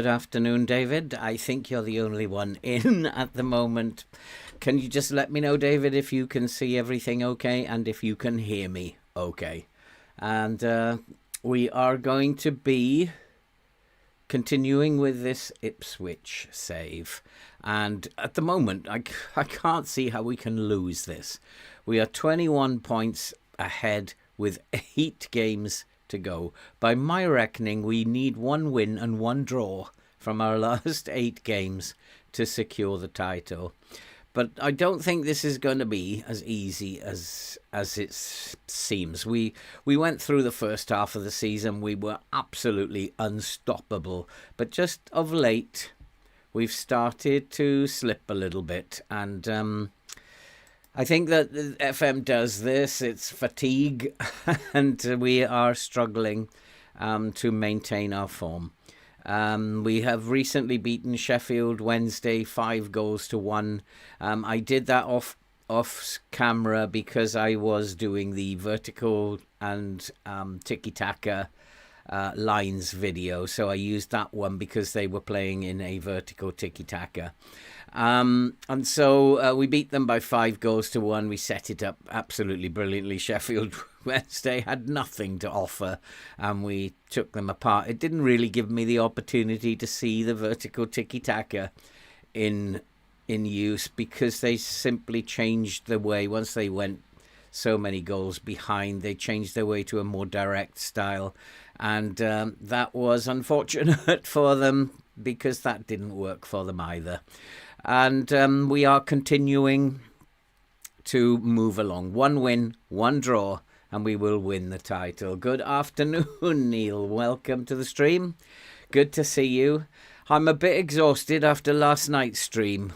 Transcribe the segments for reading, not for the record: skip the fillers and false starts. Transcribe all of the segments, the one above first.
Good afternoon, David. I think you're the only one in at the moment. Can you just let me know, David, if you can see everything okay and if you can hear me okay? And we are going to be continuing with this Ipswich save. And at the moment, I can't see how we can lose this. We are 21 points ahead with 8 games to go. By my reckoning, we need 1 win and 1 draw from our last 8 games to secure the title. But I don't think this is going to be as easy as it seems. We went through the first half of the season. We were absolutely unstoppable. But just of late, we've started to slip a little bit. And I think that FM does this. It's fatigue. And we are struggling to maintain our form. We have recently beaten Sheffield Wednesday 5-1. I did that off camera because I was doing the vertical and tiki-taka lines video. So I used that one because they were playing in a vertical tiki-taka. And so we beat them by 5-1. We set it up absolutely brilliantly. Sheffield Wednesday had nothing to offer, and we took them apart. It didn't really give me the opportunity to see the vertical tiki-taka in use because they simply changed the way. Once they went so many goals behind, they changed their way to a more direct style, and that was unfortunate for them because that didn't work for them either. And we are continuing to move along. 1 win, 1 draw, and we will win the title. Good afternoon, Neil. Welcome to the stream. Good to see you. I'm a bit exhausted after last night's stream,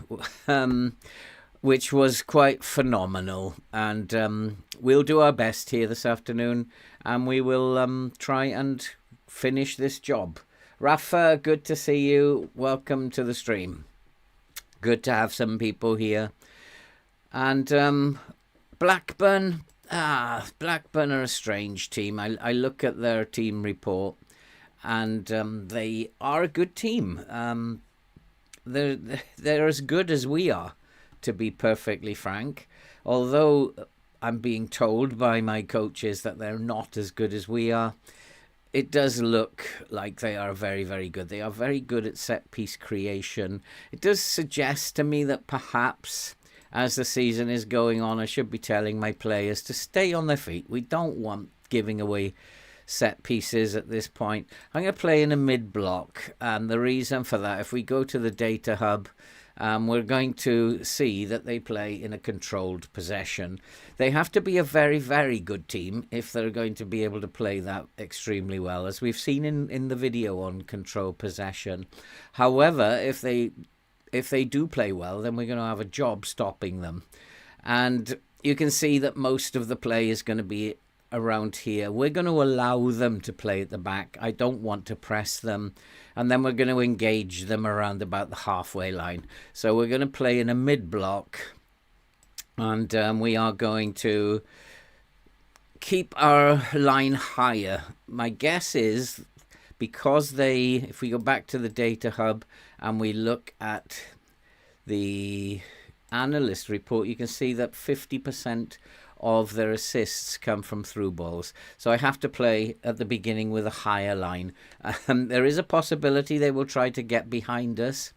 which was quite phenomenal. And we'll do our best here this afternoon, and we will try and finish this job. Rafa, good to see you. Welcome to the stream. Good to have some people here. And Blackburn, Blackburn are a strange team. I look at their team report, and they are a good team. They're as good as we are, to be perfectly frank. Although I'm being told by my coaches that they're not as good as we are, it does look like they are very, very good. They are very good at set-piece creation. It does suggest to me that perhaps as the season is going on, I should be telling my players to stay on their feet. We don't want giving away set pieces at this point. I'm going to play in a mid-block. And the reason for that, if we go to the data hub, we're going to see that they play in a controlled possession. They have to be a very, very good team if they're going to be able to play that extremely well, as we've seen in the video on controlled possession. However, if they do play well, then we're going to have a job stopping them. And you can see that most of the play is going to be around here. We're going to allow them to play at the back. I don't want to press them. And then we're going to engage them around about the halfway line. So we're going to play in a mid-block. And we are going to keep our line higher. My guess is because if we go back to the data hub and we look at the analyst report, you can see that 50% of their assists come from through balls. So I have to play at the beginning with a higher line. There is a possibility they will try to get behind us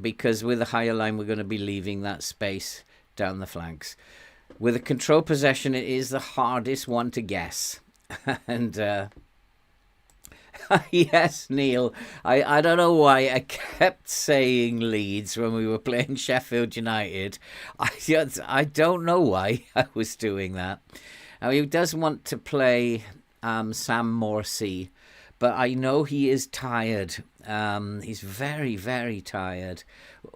because with a higher line we're going to be leaving that space down the flanks. With a control possession, it is the hardest one to guess. And yes, Neil, I don't know why I kept saying Leeds when we were playing Sheffield United. I don't know why I was doing that. He does want to play Sam Morsey, but I know he is tired. He's very, very tired.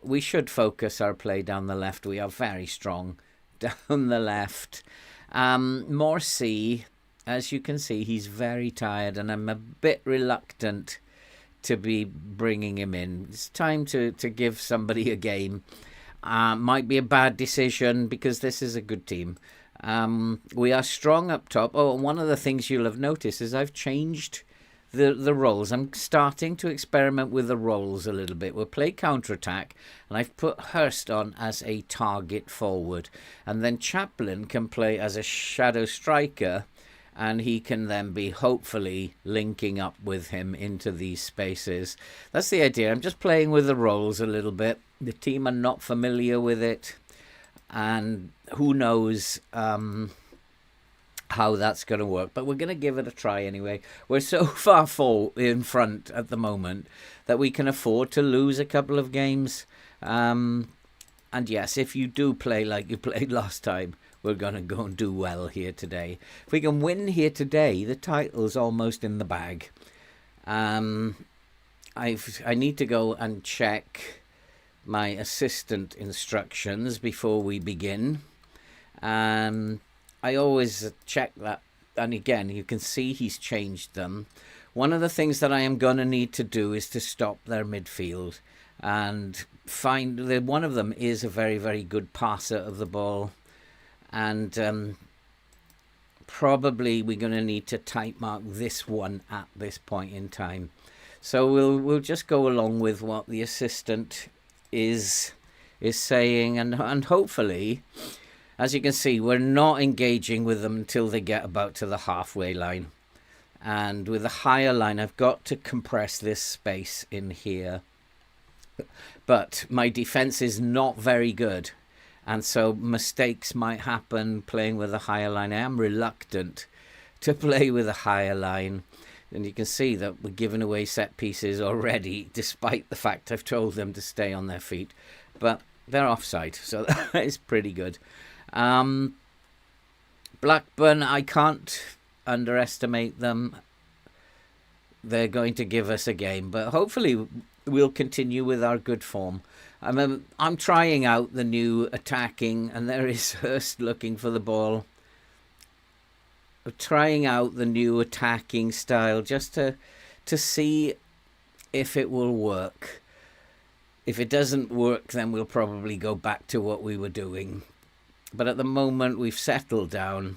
We should focus our play down the left. We are very strong down the left. Morsey, as you can see, he's very tired, and I'm a bit reluctant to be bringing him in. It's time to give somebody a game. Might be a bad decision because this is a good team. We are strong up top. Oh, and one of the things you'll have noticed is I've changed the roles. I'm starting to experiment with the roles a little bit. We'll play counter-attack, and I've put Hurst on as a target forward, and then Chaplin can play as a shadow striker, and he can then be hopefully linking up with him into these spaces. That's the idea. I'm just playing with the roles a little bit. The team are not familiar with it, and who knows how that's going to work, but we're going to give it a try anyway. We're so far in front at the moment that we can afford to lose a couple of games. And yes, if you do play like you played last time, we're going to go and do well here today. If we can win here today, the title's almost in the bag. I need to go and check my assistant instructions before we begin. I always check that, and again, you can see he's changed them. One of the things that I am going to need to do is to stop their midfield and find that one of them is a very, very good passer of the ball, and probably we're going to need to type mark this one at this point in time. So we'll just go along with what the assistant is saying, and hopefully, as you can see, we're not engaging with them until they get about to the halfway line. And with the higher line, I've got to compress this space in here. But my defence is not very good. And so mistakes might happen playing with a higher line. I am reluctant to play with a higher line. And you can see that we're giving away set pieces already, despite the fact I've told them to stay on their feet. But they're offside, so that is pretty good. Blackburn, I can't underestimate them. They're going to give us a game, but hopefully we'll continue with our good form. I'm trying out the new attacking, and there is Hurst looking for the ball. I'm trying out the new attacking style just to see if it will work. If it doesn't work, then we'll probably go back to what we were doing. But at the moment, we've settled down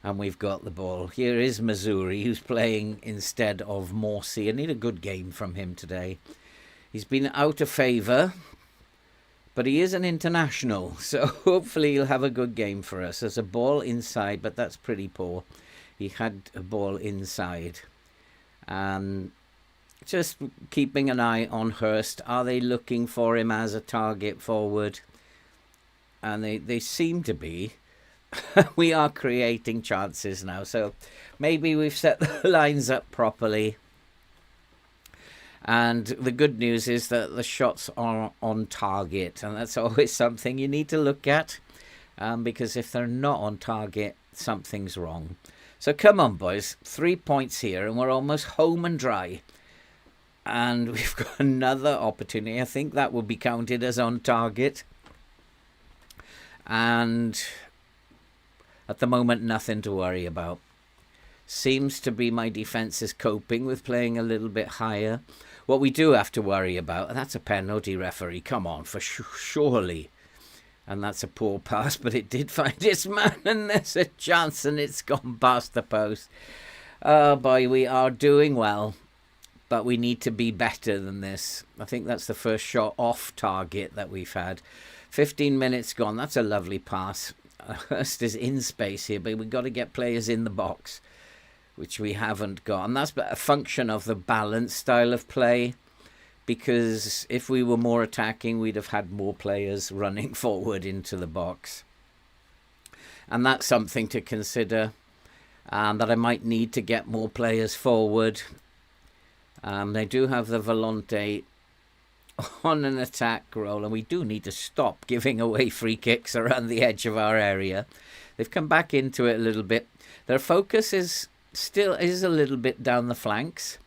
and we've got the ball. Here is Missouri, who's playing instead of Morsey. I need a good game from him today. He's been out of favour, but he is an international, so hopefully he'll have a good game for us. There's a ball inside, but that's pretty poor. He had a ball inside. Just keeping an eye on Hurst. Are they looking for him as a target forward? And they seem to be. We are creating chances now, so maybe we've set the lines up properly. And the good news is that the shots are on target, and that's always something you need to look at, because if they're not on target, something's wrong. So come on, boys, 3 points here, and we're almost home and dry. And we've got another opportunity. I think that will be counted as on target. And at the moment, nothing to worry about. Seems to be my defence is coping with playing a little bit higher. What we do have to worry about, and that's a penalty, referee. Come on, for surely. And that's a poor pass, but it did find its man, and there's a chance, and it's gone past the post. Oh boy, we are doing well, but we need to be better than this. I think that's the first shot off target that we've had. 15 minutes gone. That's a lovely pass. Hurst is in space here, but we've got to get players in the box, which we haven't got. And that's a function of the balanced style of play, because if we were more attacking, we'd have had more players running forward into the box. And that's something to consider, that I might need to get more players forward. They do have the Volante on an attack role, and we do need to stop giving away free kicks around the edge of our area. They've come back into it a little bit. Their focus is a little bit down the flanks,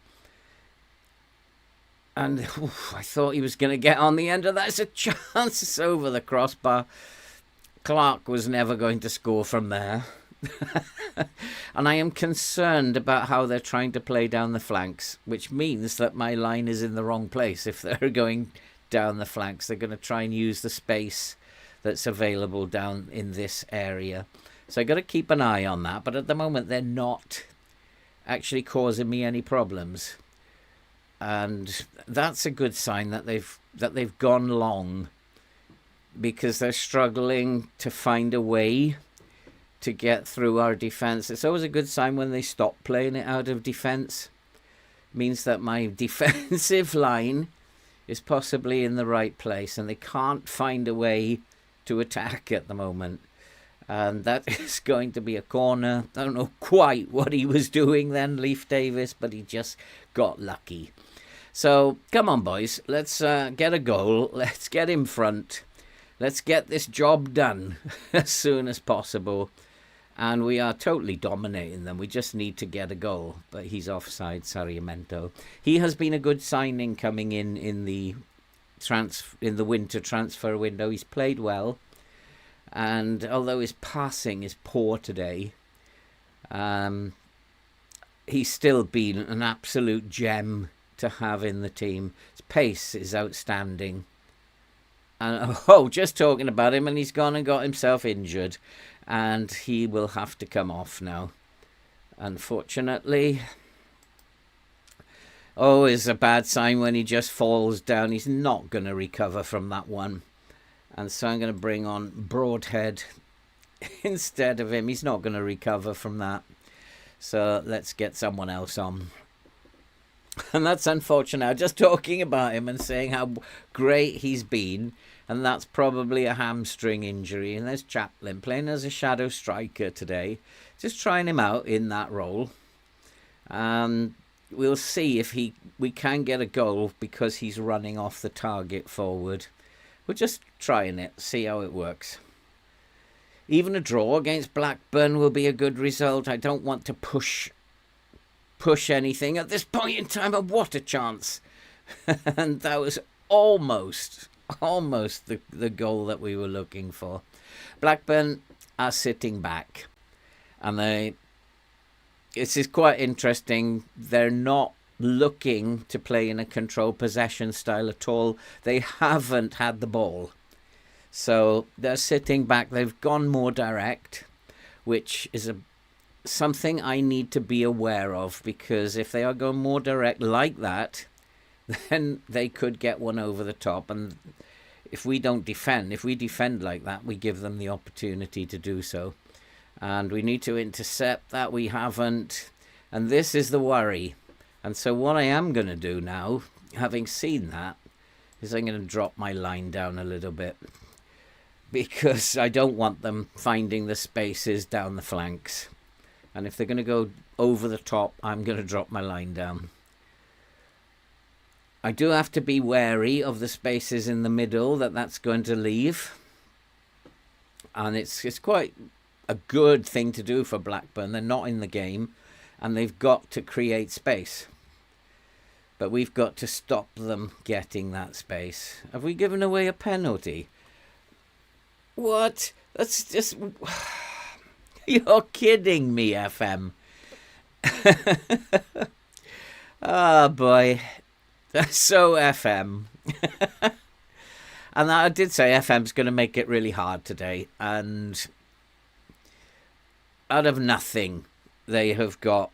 and I thought he was going to get on the end of that. It's a chance. It's over the crossbar. Clark was never going to score from there. And I am concerned about how they're trying to play down the flanks, which means that my line is in the wrong place. If they're going down the flanks, they're going to try and use the space that's available down in this area. So I've got to keep an eye on that. But at the moment, they're not actually causing me any problems. And that's a good sign that they've gone long, because they're struggling to find a way to get through our defence. It's always a good sign when they stop playing it out of defence. Means that my defensive line is possibly in the right place and they can't find a way to attack at the moment. And that is going to be a corner. I don't know quite what he was doing then, Leif Davis, but he just got lucky. So, come on, boys. Let's get a goal. Let's get in front. Let's get this job done as soon as possible. And we are totally dominating them. We just need to get a goal. But he's offside, Sarmiento. He has been a good signing coming in the winter transfer window. He's played well. And although his passing is poor today, he's still been an absolute gem to have in the team. His pace is outstanding. And just talking about him, and he's gone and got himself injured. And he will have to come off now, unfortunately. It's a bad sign when he just falls down. He's not going to recover from that one. And so I'm going to bring on Broadhead instead of him. He's not going to recover from that. So let's get someone else on. And that's unfortunate. I'm just talking about him and saying how great he's been. And that's probably a hamstring injury. And there's Chaplin playing as a shadow striker today. Just trying him out in that role. We'll see if we can get a goal because he's running off the target forward. We're just trying it, see how it works. Even a draw against Blackburn will be a good result. I don't want to push anything at this point in time. But what a chance. And that was almost the goal that we were looking for. Blackburn are sitting back. And this is quite interesting. They're not looking to play in a controlled possession style at all. They haven't had the ball. So they're sitting back. They've gone more direct, which is something I need to be aware of, because if they are going more direct like that, then they could get one over the top. And if we defend like that, we give them the opportunity to do so. And we need to intercept that. We haven't. And this is the worry. And so what I am going to do now, having seen that, is I'm going to drop my line down a little bit. Because I don't want them finding the spaces down the flanks. And if they're going to go over the top, I'm going to drop my line down. I do have to be wary of the spaces in the middle that's going to leave. And it's quite a good thing to do for Blackburn. They're not in the game. And they've got to create space. But we've got to stop them getting that space. Have we given away a penalty? What? That's just... You're kidding me, FM. Oh, boy. That's so FM. And I did say FM's going to make it really hard today. And out of nothing, they have got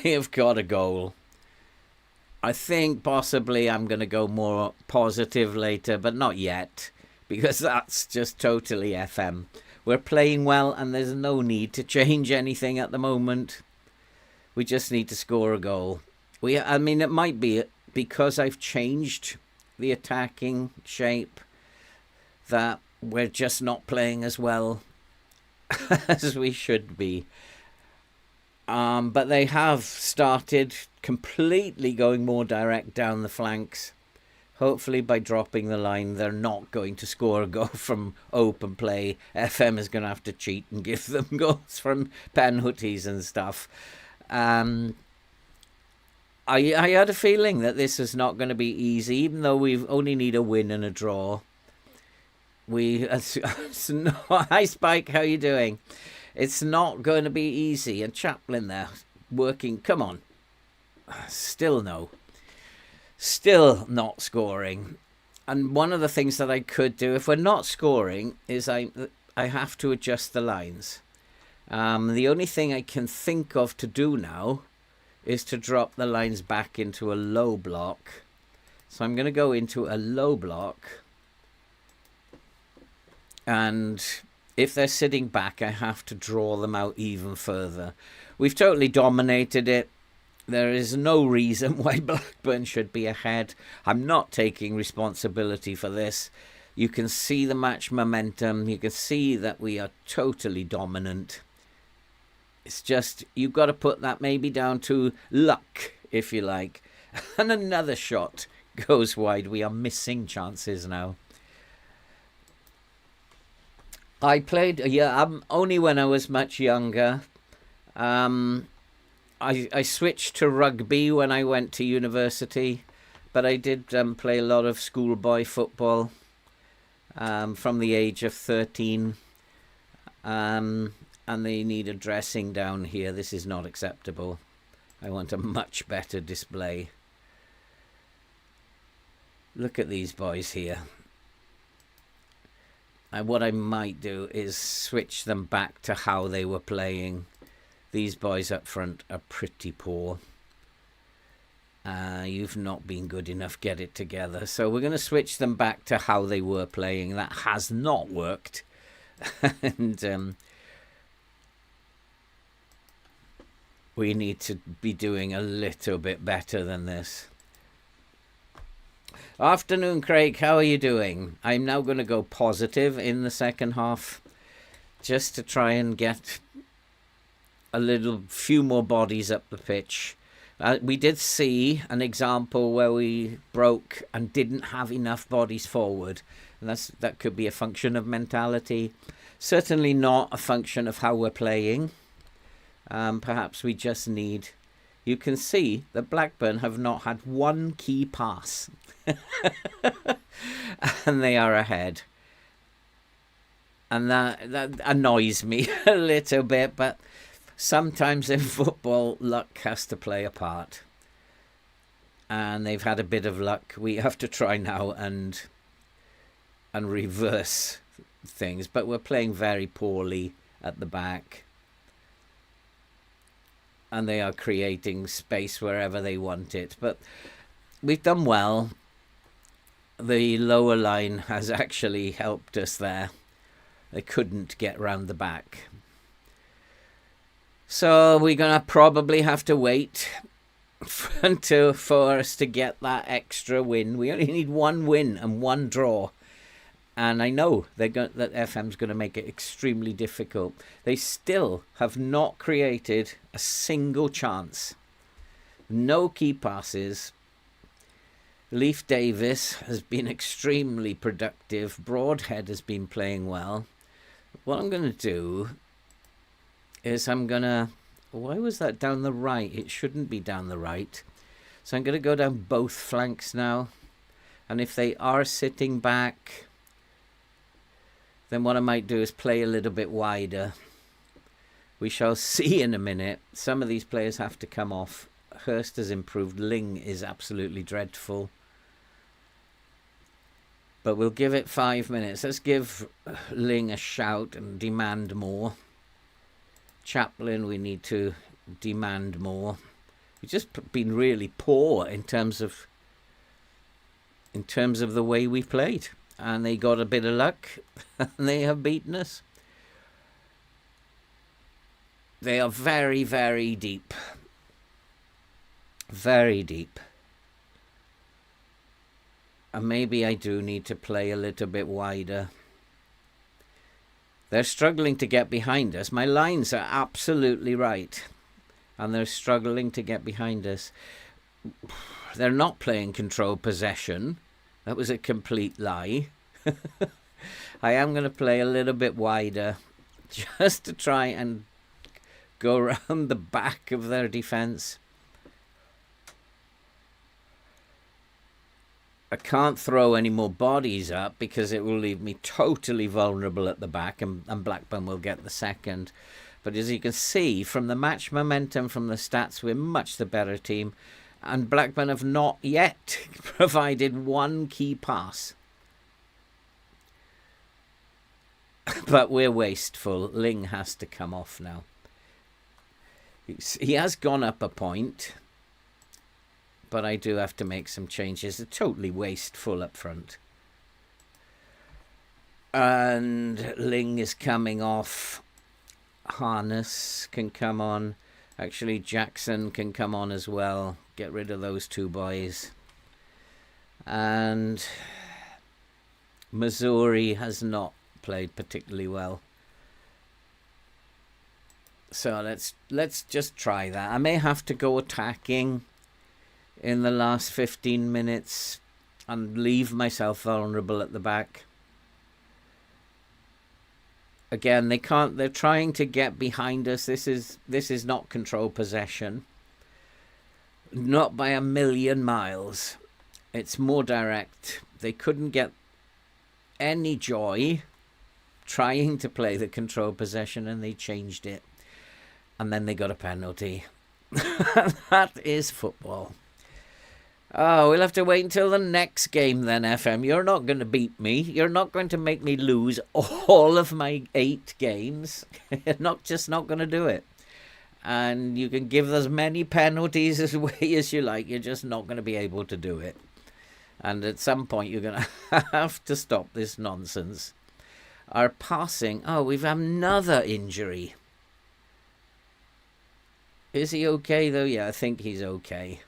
a goal. I think possibly I'm going to go more positive later, but not yet, because that's just totally FM. We're playing well, and there's no need to change anything at the moment. We just need to score a goal. It might be because I've changed the attacking shape that we're just not playing as well as we should be. But they have started completely going more direct down the flanks. Hopefully by dropping the line, they're not going to score a goal from open play. FM is going to have to cheat and give them goals from penalties and stuff. I had a feeling that this is not going to be easy, even though we only need a win and a draw. Hi Spike, how you doing? It's not going to be easy. And Chaplin there, working. Come on. Still no. Still not scoring. And one of the things that I could do, if we're not scoring, is I have to adjust the lines. The only thing I can think of to do now is to drop the lines back into a low block. So I'm going to go into a low block, and if they're sitting back, I have to draw them out even further. We've totally dominated it. There is no reason why Blackburn should be ahead. I'm not taking responsibility for this. You can see the match momentum. You can see that we are totally dominant. It's just, you've got to put that maybe down to luck, if you like. And another shot goes wide. We are missing chances now. I played, only when I was much younger. I switched to rugby when I went to university, but I did play a lot of schoolboy football from the age of 13. And they need a dressing down here. This is not acceptable. I want a much better display. Look at these boys here. And what I might do is switch them back to how they were playing. These boys up front are pretty poor. You've not been good enough. Get it together. So we're going to switch them back to how they were playing. That has not worked. And we need to be doing a little bit better than this. Afternoon, Craig. How are you doing? I'm now going to go positive in the second half, just to try and get a few more bodies up the pitch. We did see an example where we broke and didn't have enough bodies forward. And that could be a function of mentality. Certainly not a function of how we're playing. Perhaps we just need... You can see that Blackburn have not had one key pass. And they are ahead. And that annoys me a little bit, but sometimes in football, luck has to play a part. And they've had a bit of luck. We have to try now and reverse things. But we're playing very poorly at the back. And they are creating space wherever they want it. But we've done well. The lower line has actually helped us there. They couldn't get round the back. So we're going to probably have to wait for us to get that extra win. We only need one win and one draw. And I know that FM's going to make it extremely difficult. They still have not created a single chance. No key passes. Leif Davis has been extremely productive. Broadhead has been playing well. What I'm going to do is why was that down the right? It shouldn't be down the right. So I'm going to go down both flanks now. And if they are sitting back, then what I might do is play a little bit wider. We shall see in a minute. Some of these players have to come off. Hurst has improved. Ling is absolutely dreadful. But we'll give it 5 minutes. Let's give Ling a shout and demand more. Chaplin, we need to demand more. We've just been really poor in terms of the way we played. And they got a bit of luck, and they have beaten us. They are very, very deep. Very deep. And maybe I do need to play a little bit wider. They're struggling to get behind us. My lines are absolutely right. And they're struggling to get behind us. They're not playing control possession. That was a complete lie. I am going to play a little bit wider just to try and go around the back of their defence. I can't throw any more bodies up because it will leave me totally vulnerable at the back, and Blackburn will get the second. But as you can see from the match momentum, from the stats, we're much the better team. And Blackburn have not yet provided one key pass. But we're wasteful. Ling has to come off now. He has gone up a point, but I do have to make some changes. They're totally wasteful up front. And Ling is coming off. Harness can come on. Actually, Jackson can come on as well. Get rid of those two boys. And Missouri has not played particularly well. So let's just try that. I may have to go attacking in the last 15 minutes and leave myself vulnerable at the back. Again, they can't. They're trying to get behind us. This is not control possession. Not by a million miles. It's more direct. They couldn't get any joy trying to play the control possession, and they changed it. And then they got a penalty. That is football. Oh, we'll have to wait until the next game then, FM. You're not going to beat me. You're not going to make me lose all of my 8 games. You're not going to do it. And you can give as many penalties as you like. You're just not going to be able to do it. And at some point, you're going to have to stop this nonsense. Our passing. Oh, we've another injury. Is he okay, though? Yeah, I think he's okay.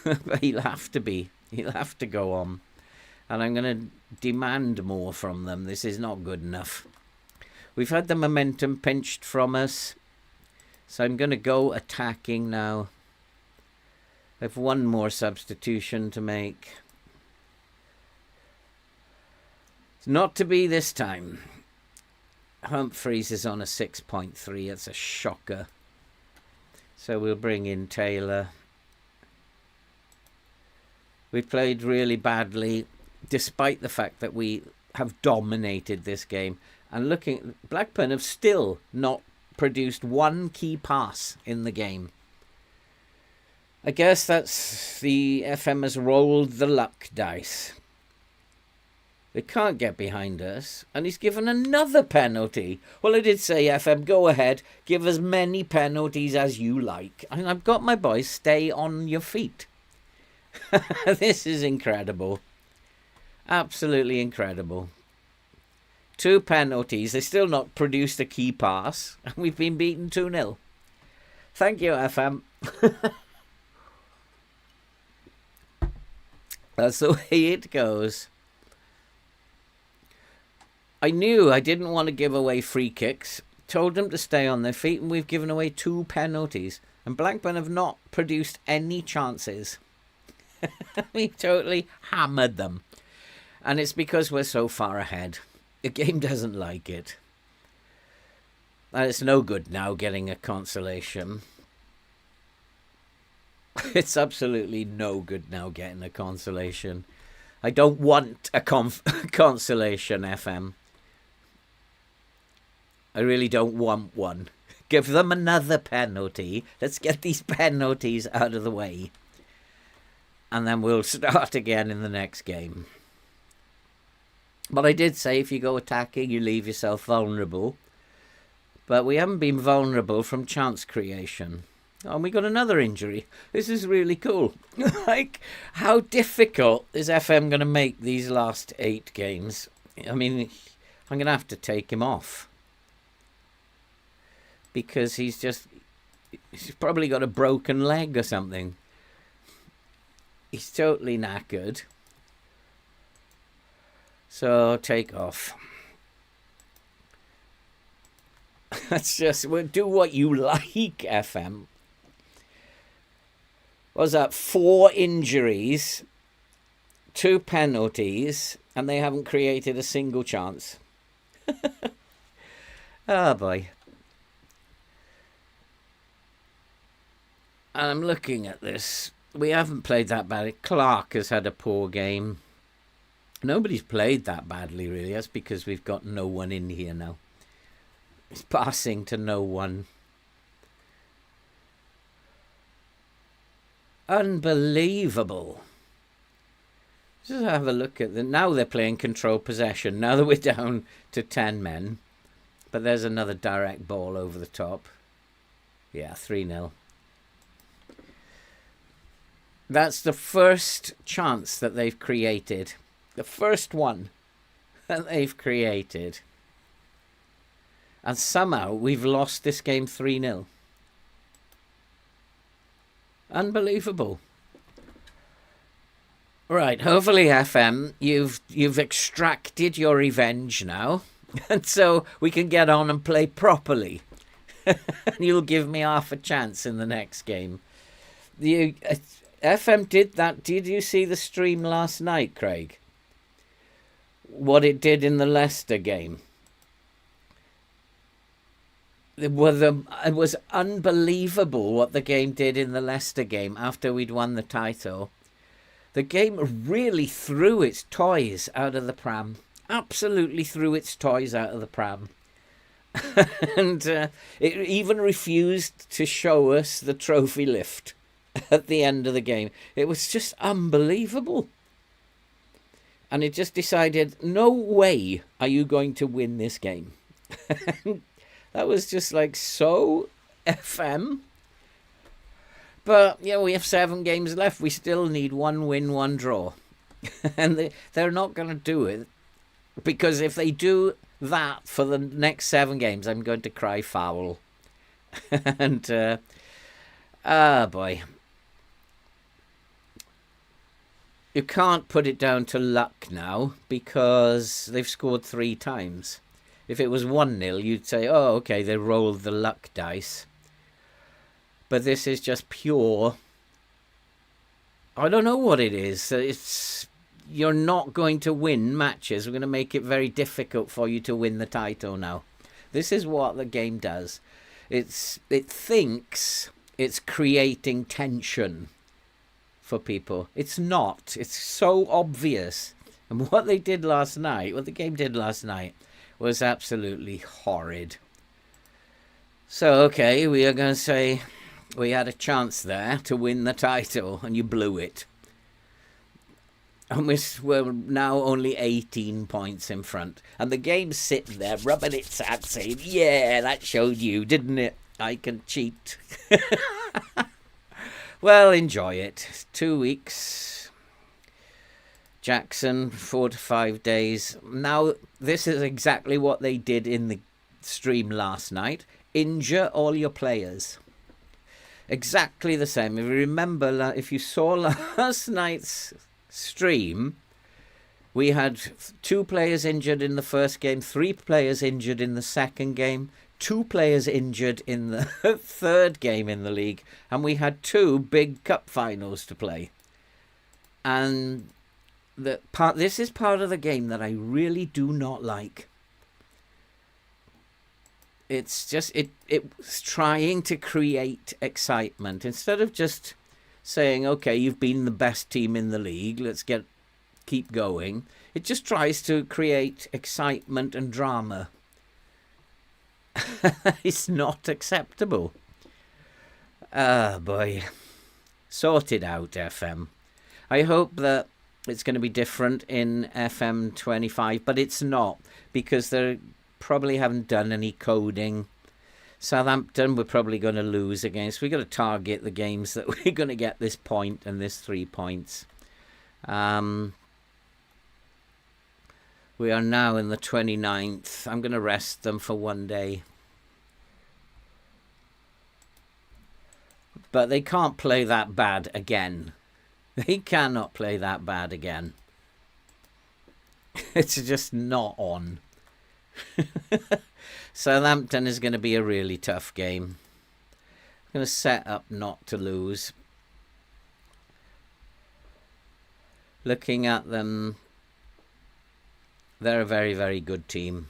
But he'll have to be. He'll have to go on. And I'm going to demand more from them. This is not good enough. We've had the momentum pinched from us. So I'm going to go attacking now. I have one more substitution to make. It's not to be this time. Humphreys is on a 6.3. It's a shocker. So we'll bring in Taylor. We played really badly, despite the fact that we have dominated this game. And looking, Blackburn have still not produced one key pass in the game. I guess that's the FM has rolled the luck dice. They can't get behind us, and he's given another penalty. Well, I did say, FM, go ahead, give as many penalties as you like. And I've got my boys, stay on your feet. This is incredible. Absolutely incredible. 2 penalties. They still not produced a key pass. And we've been beaten 2-0. Thank you, FM. That's the way it goes. I knew I didn't want to give away free kicks. Told them to stay on their feet, and we've given away 2 penalties. And Blackburn have not produced any chances. We totally hammered them. And it's because we're so far ahead. The game doesn't like it. And it's no good now getting a consolation. It's absolutely no good now getting a consolation. I don't want a consolation, FM. I really don't want one. Give them another penalty. Let's get these penalties out of the way. And then we'll start again in the next game. But I did say if you go attacking, you leave yourself vulnerable. But we haven't been vulnerable from chance creation. Oh, and we got another injury. This is really cool. Like, how difficult is FM going to make these last 8 games? I mean, I'm going to have to take him off. Because he's probably got a broken leg or something. He's totally knackered. So, take off. We'll do what you like, FM. What was that? 4 injuries, 2 penalties, and they haven't created a single chance. Oh, boy. And I'm looking at this. We haven't played that badly. Clark has had a poor game. Nobody's played that badly, really. That's because we've got no one in here now. It's passing to no one. Unbelievable. Just have a look at them. Now they're playing control possession. Now that we're down to 10 men. But there's another direct ball over the top. Yeah, 3-0. That's the first chance that they've created. The first one that they've created. And somehow we've lost this game 3-0. Unbelievable. Right, hopefully FM, you've extracted your revenge now. And so we can get on and play properly. You'll give me half a chance in the next game. FM did that. Did you see the stream last night, Craig? What it did in the Leicester game. It was unbelievable what the game did in the Leicester game after we'd won the title. The game really threw its toys out of the pram. Absolutely threw its toys out of the pram. And it even refused to show us the trophy lift at the end of the game. It was just unbelievable. And it just decided, no way are you going to win this game. That was just like so FM. But, yeah, we have 7 games left. We still need 1 win, 1 draw. And they're not going to do it. Because if they do that for the next 7 games, I'm going to cry foul. And, boy. You can't put it down to luck now because they've scored 3 times. If it was 1-0, you'd say, oh, okay, they rolled the luck dice. But this is just pure... I don't know what it is. You're not going to win matches. We're going to make it very difficult for you to win the title now. This is what the game does. It thinks it's creating tension for people. It's not. It's so obvious. And what they did last night, what the game did last night, was absolutely horrid. So, okay, we are going to say we had a chance there to win the title and you blew it. And we're now only 18 points in front. And the game's sitting there rubbing its hands saying, yeah, that showed you, didn't it? I can cheat. Well, enjoy it. 2 weeks. Jackson, 4 to 5 days. Now, this is exactly what they did in the stream last night. Injure all your players. Exactly the same. If you remember, if you saw last night's stream, we had 2 players injured in the first game, 3 players injured in the second game, 2 players injured in the third game in the league, and we had 2 big cup finals to play. And this is part of the game that I really do not like. It's just it's trying to create excitement instead of just saying, okay, you've been the best team in the league, let's keep going. It just tries to create excitement and drama. It's not acceptable. Boy. Sort it out, FM. I hope that it's going to be different in FM25, but it's not, because they probably haven't done any coding. Southampton, we're probably going to lose against. We've got to target the games that we're going to get this point and this 3 points. We are now in the 29th. I'm going to rest them for 1 day. But they can't play that bad again. They cannot play that bad again. It's just not on. Southampton is going to be a really tough game. I'm going to set up not to lose. Looking at them, they're a very, very good team.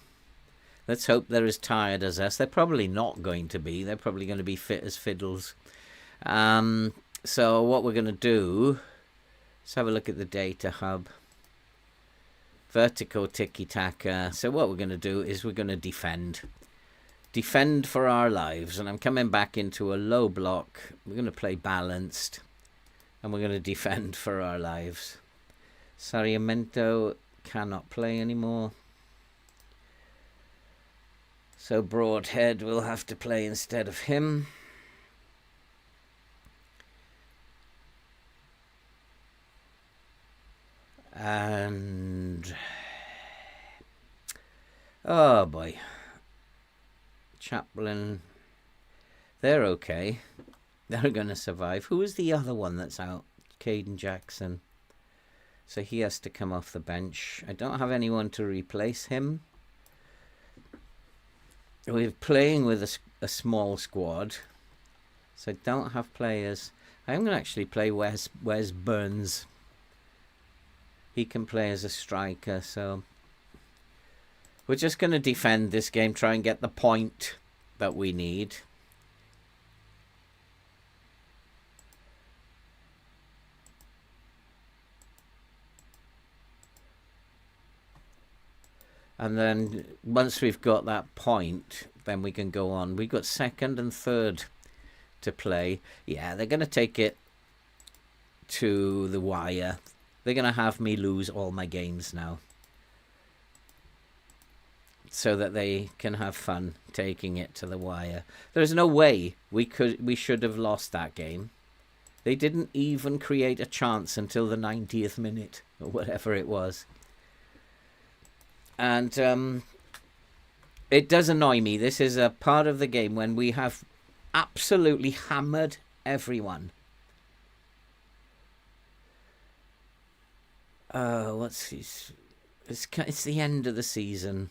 Let's hope they're as tired as us. They're probably not going to be. They're probably going to be fit as fiddles. So what we're going to do, let's have a look at the data hub. Vertical tiki-taka. So what we're going to do is we're going to defend. Defend for our lives. And I'm coming back into a low block. We're going to play balanced. And we're going to defend for our lives. Sarmiento cannot play anymore. So Broadhead will have to play instead of him. And oh boy, Chaplin, they're okay. They're going to survive. Who is the other one that's out? Caden Jackson. So he has to come off the bench. I don't have anyone to replace him. We're playing with a small squad. So I don't have players. I'm going to actually play Wes Burns. He can play as a striker. So we're just going to defend this game. Try and get the point that we need. And then once we've got that point, then we can go on. We've got second and third to play. Yeah, they're going to take it to the wire. They're going to have me lose all my games now, so that they can have fun taking it to the wire. There's no way we should have lost that game. They didn't even create a chance until the 90th minute, or whatever it was. And it does annoy me. This is a part of the game when we have absolutely hammered everyone. What's his? It's the end of the season.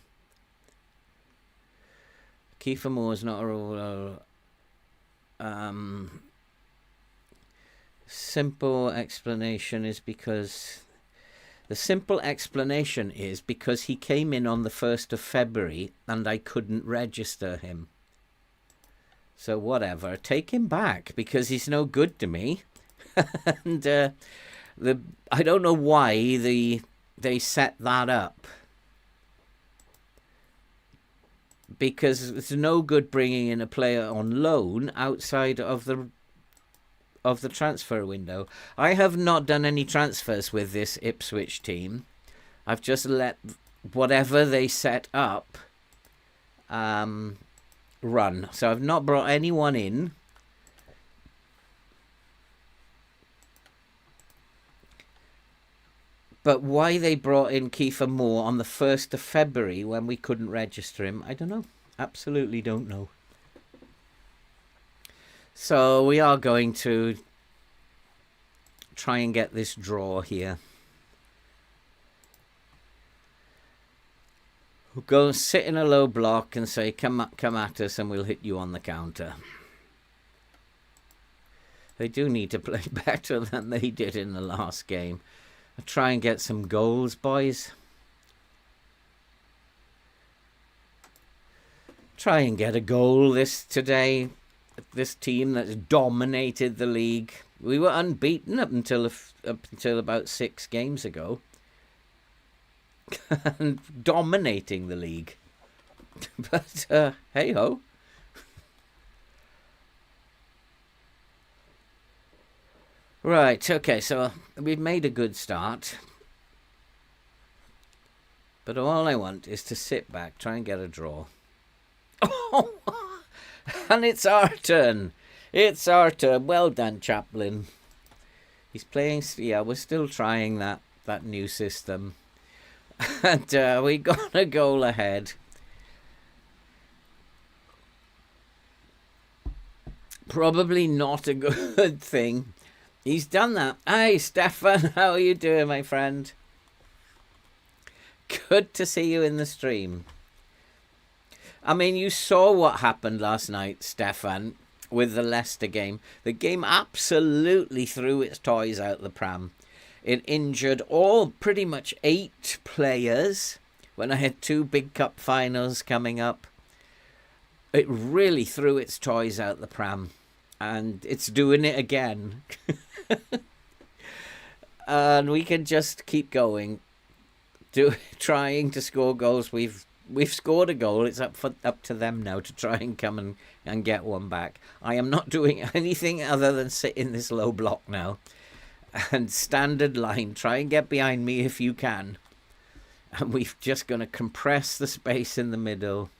Kiefer Moore's not a role. Simple explanation is because... The simple explanation is because he came in on the 1st of February and I couldn't register him. So whatever, take him back because he's no good to me. And I don't know why they set that up. Because it's no good bringing in a player on loan outside of the transfer window. I have not done any transfers with this Ipswich team. I've just let whatever they set up run. So I've not brought anyone in. But why they brought in Kiefer Moore on the 1st of February when we couldn't register him, I don't know. Absolutely don't know. So we are going to try and get this draw here. We'll go sit in a low block and say, come at us and we'll hit you on the counter. They do need to play better than they did in the last game. I'll try and get some goals, boys. Try and get a goal today. This team that's dominated the league. We were unbeaten up until about 6 games ago. And dominating the league. But hey-ho. Right, okay, so we've made a good start. But all I want is to sit back, try and get a draw. Oh! And it's our turn. It's our turn. Well done, Chaplin. He's playing... Yeah, we're still trying that new system. And we got a goal ahead. Probably not a good thing. He's done that. Hey, Stefan, how are you doing, my friend? Good to see you in the stream. I mean, you saw what happened last night, Stefan, with the Leicester game. The game absolutely threw its toys out the pram. It injured pretty much 8 players when I had 2 big cup finals coming up. It really threw its toys out the pram. And it's doing it again. And we can just keep going. Trying to score goals. We've scored a goal. It's up to them now to try and come and get one back. I am not doing anything other than sit in this low block now. And standard line. Try and get behind me if you can. And we're just going to compress the space in the middle.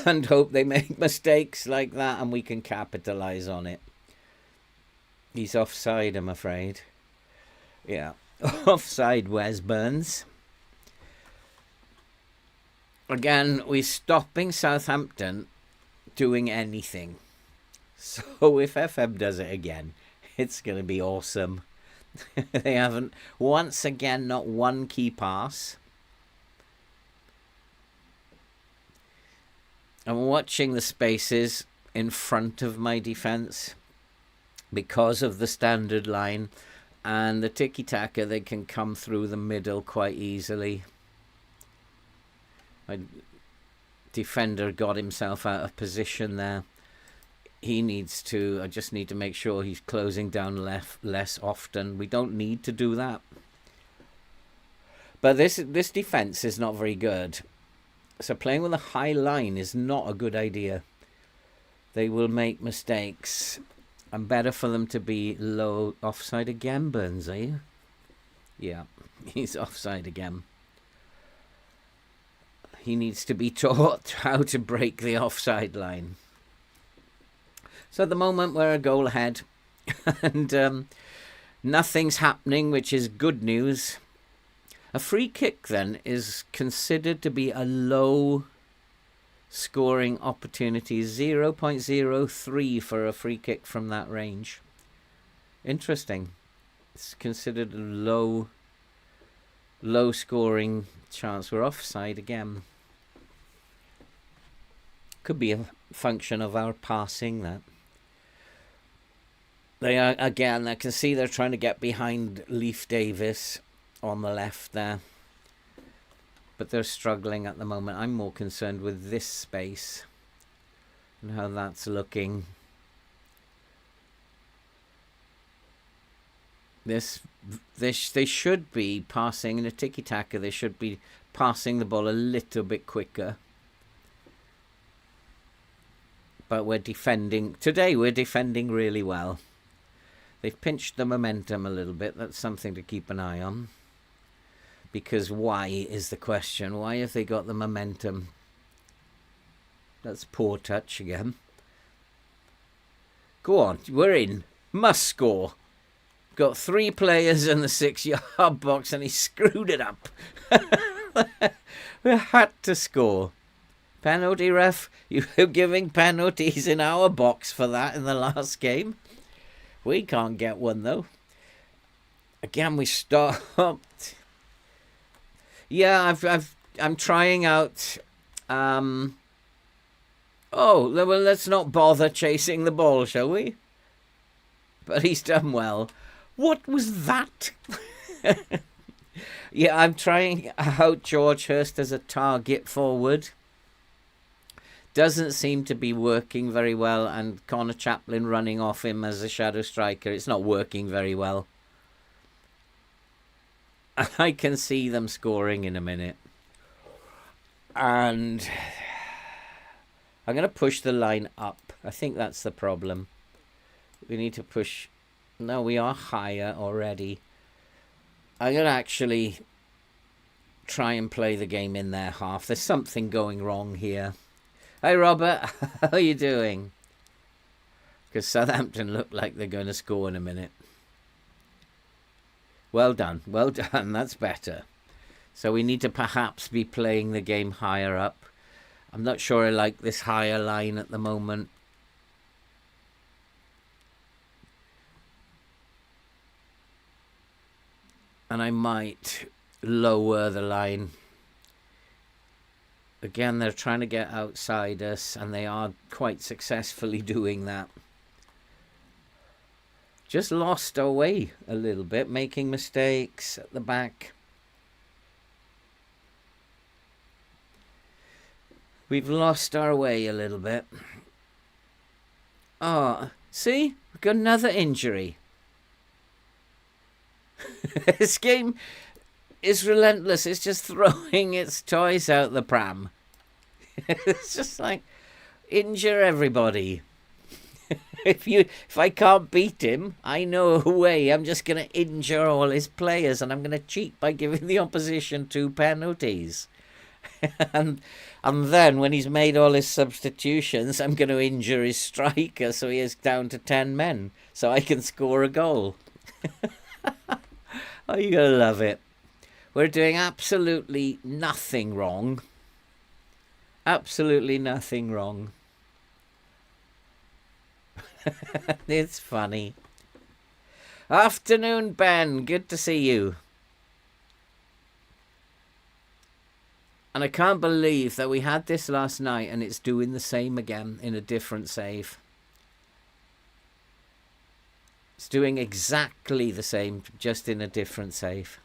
And hope they make mistakes like that and we can capitalise on it. He's offside, I'm afraid. Yeah. Offside, Wes Burns. Again, we're stopping Southampton doing anything. So if FM does it again, it's going to be awesome. They haven't, once again, not one key pass. I'm watching the spaces in front of my defence because of the standard line, and the tiki-taka, they can come through the middle quite easily. My defender got himself out of position there. He needs to, I just need to make sure he's closing down less often. We don't need to do that. But this defence is not very good. So playing with a high line is not a good idea. They will make mistakes. And better for them to be low. Offside again, Burns, are you? Yeah, he's offside again. He needs to be taught how to break the offside line. So at the moment we're a goal ahead. And nothing's happening, which is good news. A free kick then is considered to be a low scoring opportunity. 0.03 for a free kick from that range. Interesting. It's considered a low scoring chance. We're offside again. Could be a function of our passing that. They are, again, I can see they're trying to get behind Leif Davis on the left there. But they're struggling at the moment. I'm more concerned with this space and how that's looking. They should be passing in a tiki-taka. They should be passing the ball a little bit quicker. But we're defending. Today we're defending really well. They've pinched the momentum a little bit. That's something to keep an eye on. Because why is the question. Why have they got the momentum? That's poor touch again. Go on, we're in. Must score. Got 3 players in the 6-yard box and he screwed it up. We had to score. Penalty ref, you were giving penalties in our box for that in the last game. We can't get one though. Again, we stopped. Yeah, I'm trying out. Oh, well, let's not bother chasing the ball, shall we? But he's done well. What was that? Yeah, I'm trying out George Hurst as a target forward. Doesn't seem to be working very well, and Connor Chaplin running off him as a shadow striker. It's not working very well. I can see them scoring in a minute. And I'm going to push the line up. I think that's the problem. We need to push. No, we are higher already. I'm going to actually try and play the game in their half. There's something going wrong here. Hi, Robert. How are you doing? Because Southampton look like they're going to score in a minute. Well done. Well done. That's better. So we need to perhaps be playing the game higher up. I'm not sure I like this higher line at the moment. And I might lower the line. Again, they're trying to get outside us, and they are quite successfully doing that. Just lost our way a little bit, making mistakes at the back. We've lost our way a little bit. Oh, see? We've got another injury. This game is relentless. It's just throwing its toys out the pram. It's just like, injure everybody. If I can't beat him, I know a way. I'm just going to injure all his players, and I'm going to cheat by giving the opposition 2 penalties. and then when he's made all his substitutions, I'm going to injure his striker so he is down to 10 men, so I can score a goal. Oh, you're going to love it. We're doing absolutely nothing wrong. Absolutely nothing wrong. It's funny. Afternoon, Ben. Good to see you. And I can't believe that we had this last night and it's doing the same again in a different save. It's doing exactly the same, just in a different save.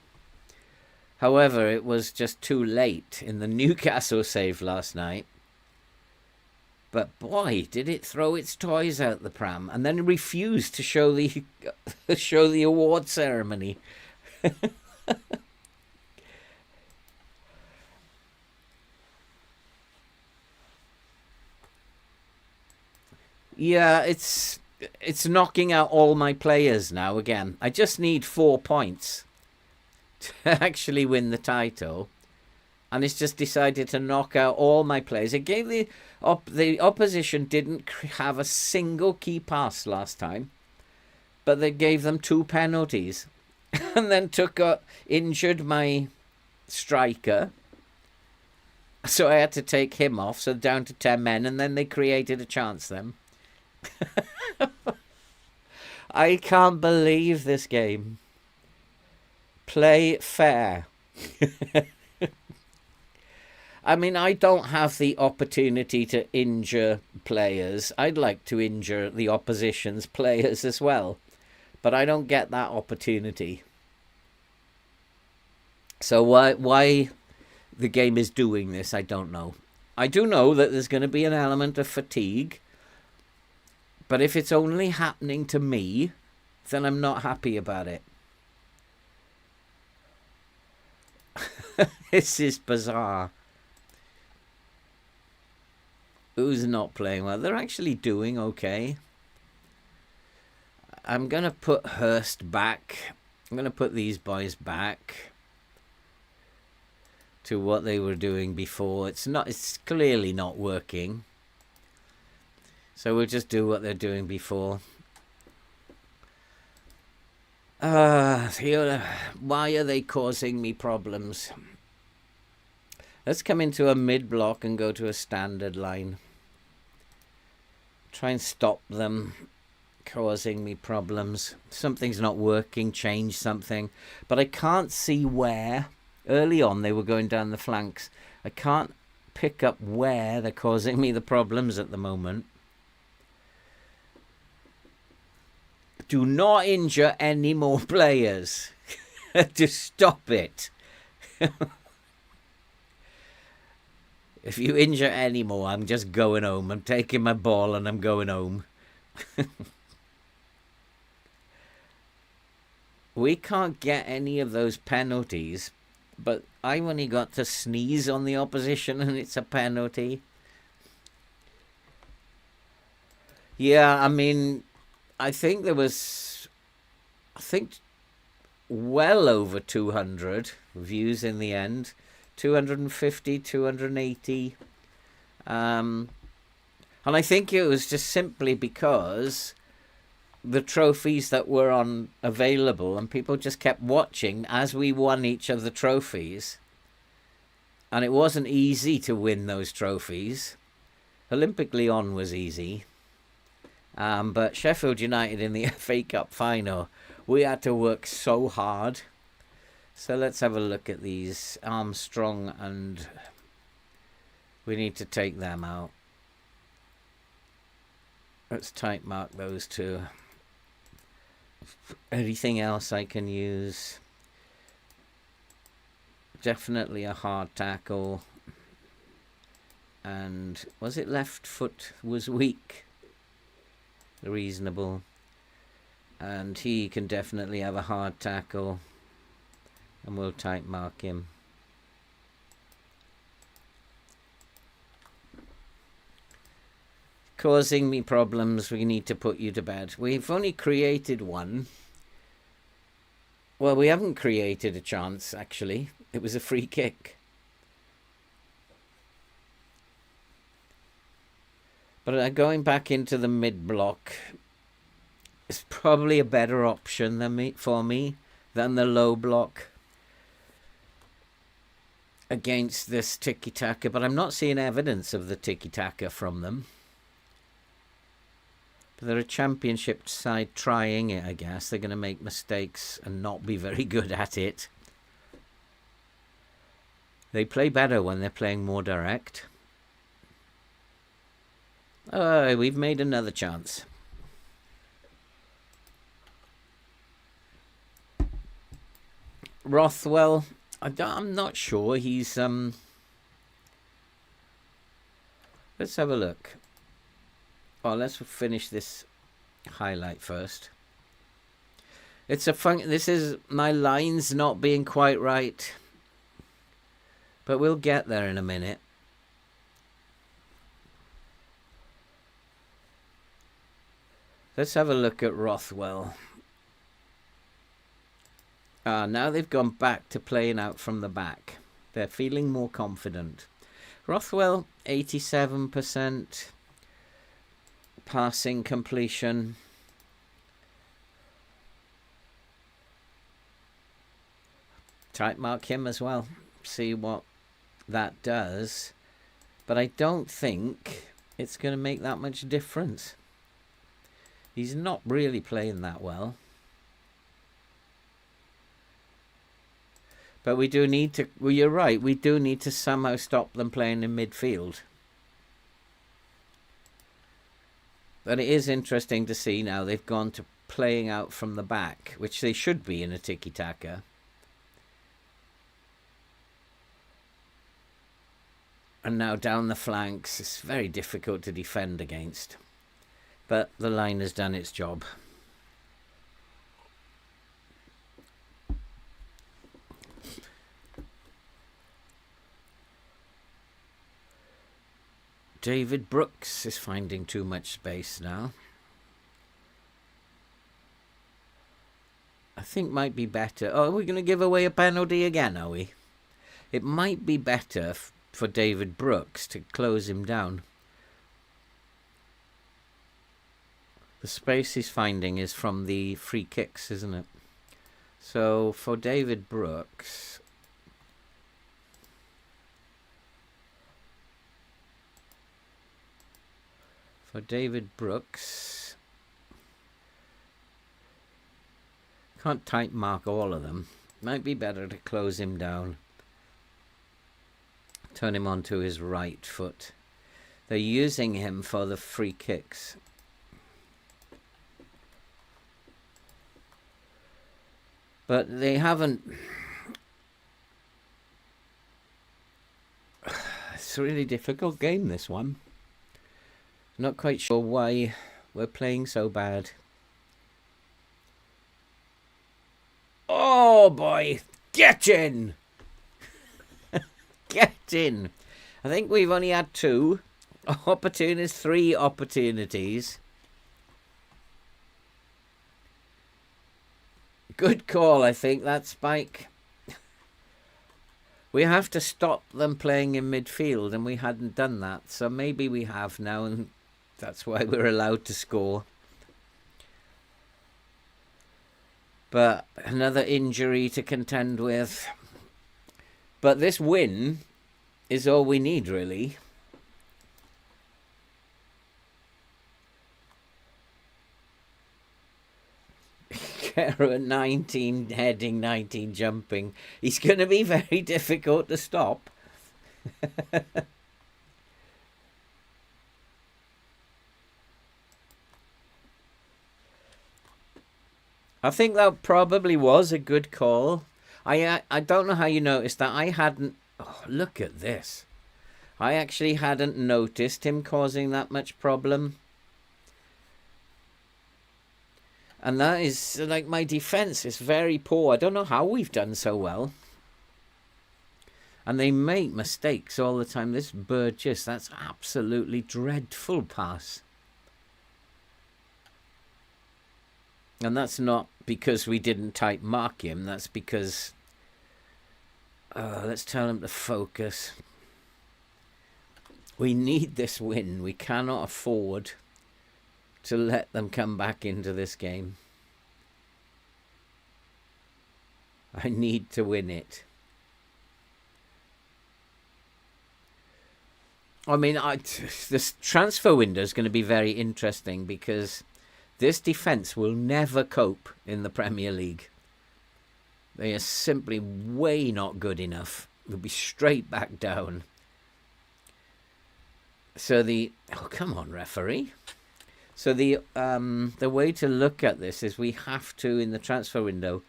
However, it was just too late in the Newcastle save last night. But boy, did it throw its toys out the pram and then refused to show the show the award ceremony. Yeah, it's knocking out all my players now again. I just need 4 points to actually win the title. And it's just decided to knock out all my players. It gave the opposition didn't have a single key pass last time, but they gave them 2 penalties, and then injured my striker, so I had to take him off. So down to 10 men, and then they created a chance. Then I can't believe this game. Play fair. I mean, I don't have the opportunity to injure players. I'd like to injure the opposition's players as well, but I don't get that opportunity. So why the game is doing this, I don't know. I do know that there's going to be an element of fatigue, but if it's only happening to me, then I'm not happy about it. This is bizarre. Who's not playing well? They're actually doing okay. I'm going to put Hurst back. I'm going to put these boys back to what they were doing before. It's clearly not working. So we'll just do what they're doing before. Why are they causing me problems? Let's come into a mid-block and go to a standard line. Try and stop them causing me problems. Something's not working, change something. But I can't see where. Early on they were going down the flanks. I can't pick up where they're causing me the problems at the moment. Do not injure any more players. Just stop it. If you injure any more, I'm just going home. I'm taking my ball and I'm going home. We can't get any of those penalties, but I've only got to sneeze on the opposition and it's a penalty. Yeah, I mean, I think there was, well over 200 views in the end. 250, 280. And I think it was just simply because the trophies that were available and people just kept watching as we won each of the trophies. And it wasn't easy to win those trophies. Olympic Lyon was easy. But Sheffield United in the FA Cup final, we had to work so hard. So let's have a look at these. Armstrong, and we need to take them out. Let's type mark those two. Anything else I can use? Definitely a hard tackle. And was it left foot was weak? Reasonable. And he can definitely have a hard tackle. And we'll type mark him. Causing me problems, we need to put you to bed. We've only created one. Well, we haven't created a chance, actually. It was a free kick. But going back into the mid-block is probably a better option for me than the low block against this tiki-taka, but I'm not seeing evidence of the tiki-taka from them. But they're a championship side trying it, I guess. They're going to make mistakes and not be very good at it. They play better when they're playing more direct. Oh, we've made another chance. Rothwell, I'm not sure. He's let's have a look. Oh, let's finish this highlight first. It's a fun. This is my lines not being quite right, but we'll get there in a minute. Let's have a look at Rothwell. Now they've gone back to playing out from the back. They're feeling more confident. Rothwell, 87% passing completion. Type mark him as well. See what that does. But I don't think it's going to make that much difference. He's not really playing that well. But we do need to... Well, you're right. We do need to somehow stop them playing in midfield. But it is interesting to see now they've gone to playing out from the back, which they should be in a tiki-taka. And now down the flanks. It's very difficult to defend against. But the line has done its job. David Brooks is finding too much space now. I think might be better. Oh, we're going to give away a penalty again, are we? It might be better for David Brooks to close him down. The space he's finding is from the free kicks, isn't it? So for David Brooks... For David Brooks, can't tight mark all of them. Might be better to close him down. Turn him onto his right foot. They're using him for the free kicks. But they haven't... It's a really difficult game, this one. Not quite sure why we're playing so bad. Oh boy, get in! Get in! I think we've only had 2 opportunities, 3 opportunities. Good call, I think, that Spike. We have to stop them playing in midfield, and we hadn't done that. So maybe we have now, and that's why we're allowed to score. But another injury to contend with. But this win is all we need, really. Kero at 19 heading, 19 jumping. He's going to be very difficult to stop. I think that probably was a good call. I don't know how you noticed that. I hadn't... Oh, look at this. I actually hadn't noticed him causing that much problem. And that is, like, my defence is very poor. I don't know how we've done so well. And they make mistakes all the time. This Burgess, that's absolutely dreadful pass. And that's not because we didn't tight mark him. That's because... let's tell him to focus. We need this win. We cannot afford to let them come back into this game. I need to win it. I mean, this transfer window is going to be very interesting because this defence will never cope in the Premier League. They are simply way not good enough. They'll be straight back down. So oh, come on, referee. So the way to look at this is we have to, in the transfer window,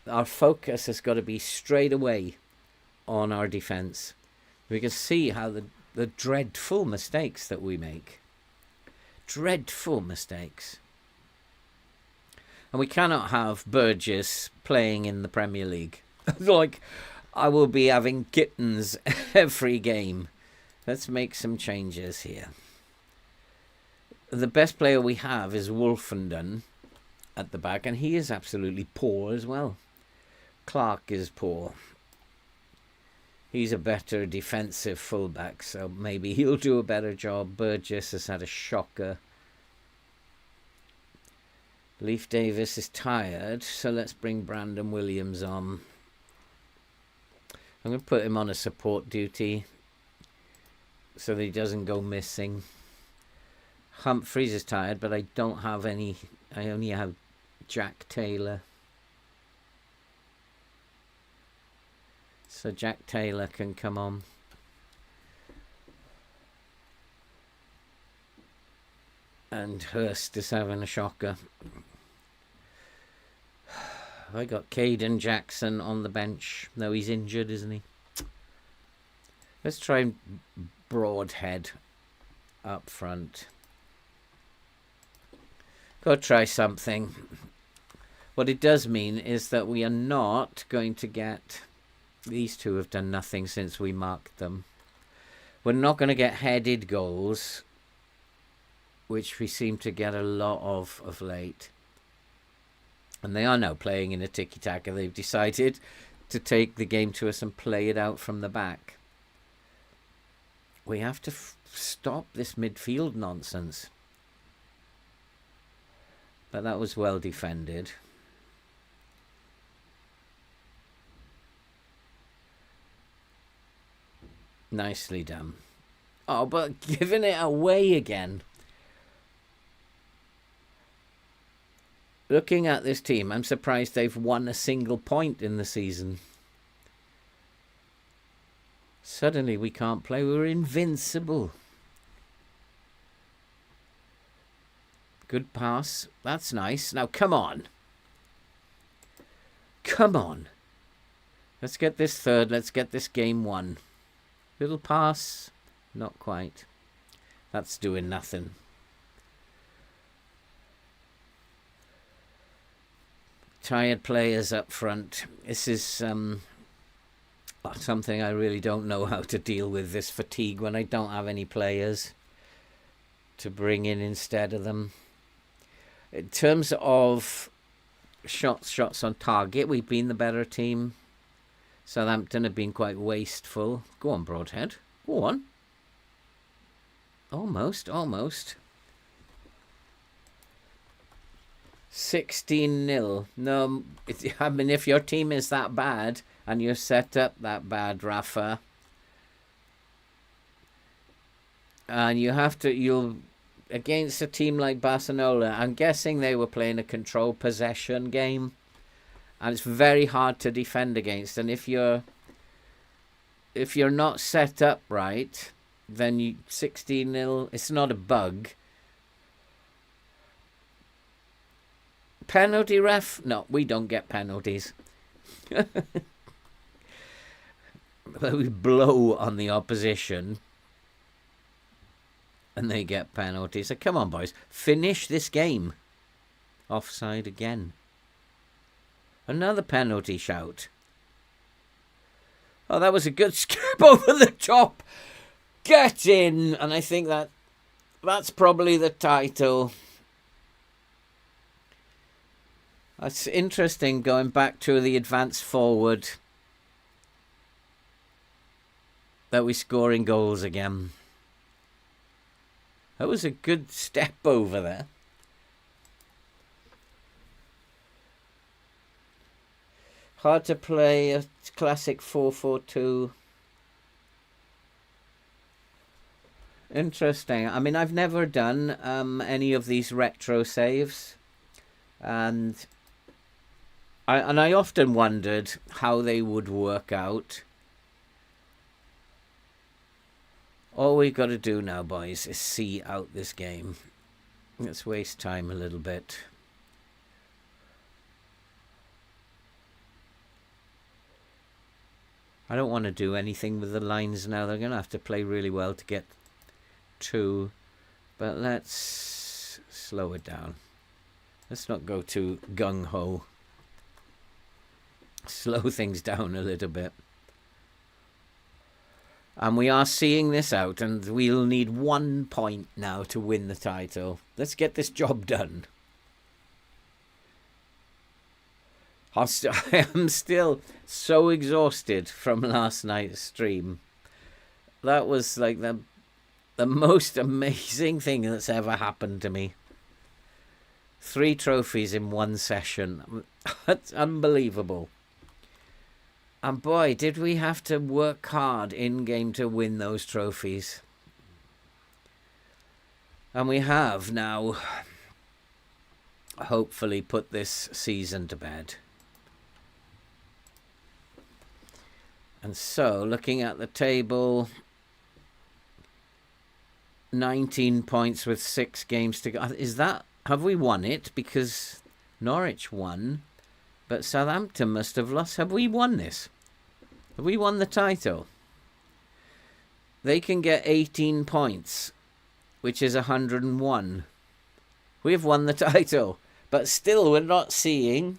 our focus has got to be straight away on our defence. We can see how the dreadful mistakes that we make. Dreadful mistakes. And we cannot have Burgess playing in the Premier League. Like, I will be having kittens every game. Let's make some changes here. The best player we have is Wolfenden at the back, and he is absolutely poor as well. Clark is poor. He's a better defensive fullback, so maybe he'll do a better job. Burgess has had a shocker. Leif Davis is tired, so let's bring Brandon Williams on. I'm going to put him on a support duty so that he doesn't go missing. Humphreys is tired, but I don't have any. I only have Jack Taylor. So Jack Taylor can come on. And Hurst is having a shocker. I got Caden Jackson on the bench. No, he's injured, isn't he? Let's try Broadhead up front. Go try something. What it does mean is that we are not going to get... These two have done nothing since we marked them. We're not going to get headed goals, which we seem to get a lot of late. And they are now playing in a tiki-taka. They've decided to take the game to us and play it out from the back. We have to stop this midfield nonsense. But that was well defended. Nicely done. Oh, but giving it away again. Looking at this team, I'm surprised they've won a single point in the season. Suddenly we can't play. We're invincible. Good pass. That's nice. Now, come on. Come on. Let's get this third. Let's get this game won. Little pass. Not quite. That's doing nothing. Tired players up front. This is something I really don't know how to deal with, this fatigue, when I don't have any players to bring in instead of them. In terms of shots on target, we've been the better team. Southampton have been quite wasteful. Go on, Broadhead. Go on. Almost. 16-0. No, I mean, if your team is that bad and you're set up that bad, Rafa, and you'll against a team like Barcelona, I'm guessing they were playing a control possession game, and it's very hard to defend against. And if you're not set up right, then 16-0, it's not a bug. Penalty, ref? No, we don't get penalties. We blow on the opposition and they get penalties. So come on, boys, finish this game. Offside again. Another penalty shout. Oh, that was a good skip over the top. Get in. And I think that's probably the title. It's interesting going back to the advance forward that we're scoring goals again. That was a good step over there. Hard to play a classic 4-4-2. Interesting. I mean, I've never done any of these retro saves, and I often wondered how they would work out. All we got to do now, boys, is see out this game. Let's waste time a little bit. I don't want to do anything with the lines now. They're going to have to play really well to get 2. But let's slow it down. Let's not go too gung-ho. Slow things down a little bit. And we are seeing this out, and we'll need 1 point now to win the title. Let's get this job done. I am still so exhausted from last night's stream. That was like the most amazing thing that's ever happened to me. 3 trophies in 1 session. That's unbelievable. And boy, did we have to work hard in-game to win those trophies. And we have now hopefully put this season to bed. And so, looking at the table, 19 points with 6 games to go. Is that, have we won it? Because Norwich won, but Southampton must have lost. Have we won this? Have we won the title? They can get 18 points, which is 101. We have won the title, but still we're not seeing.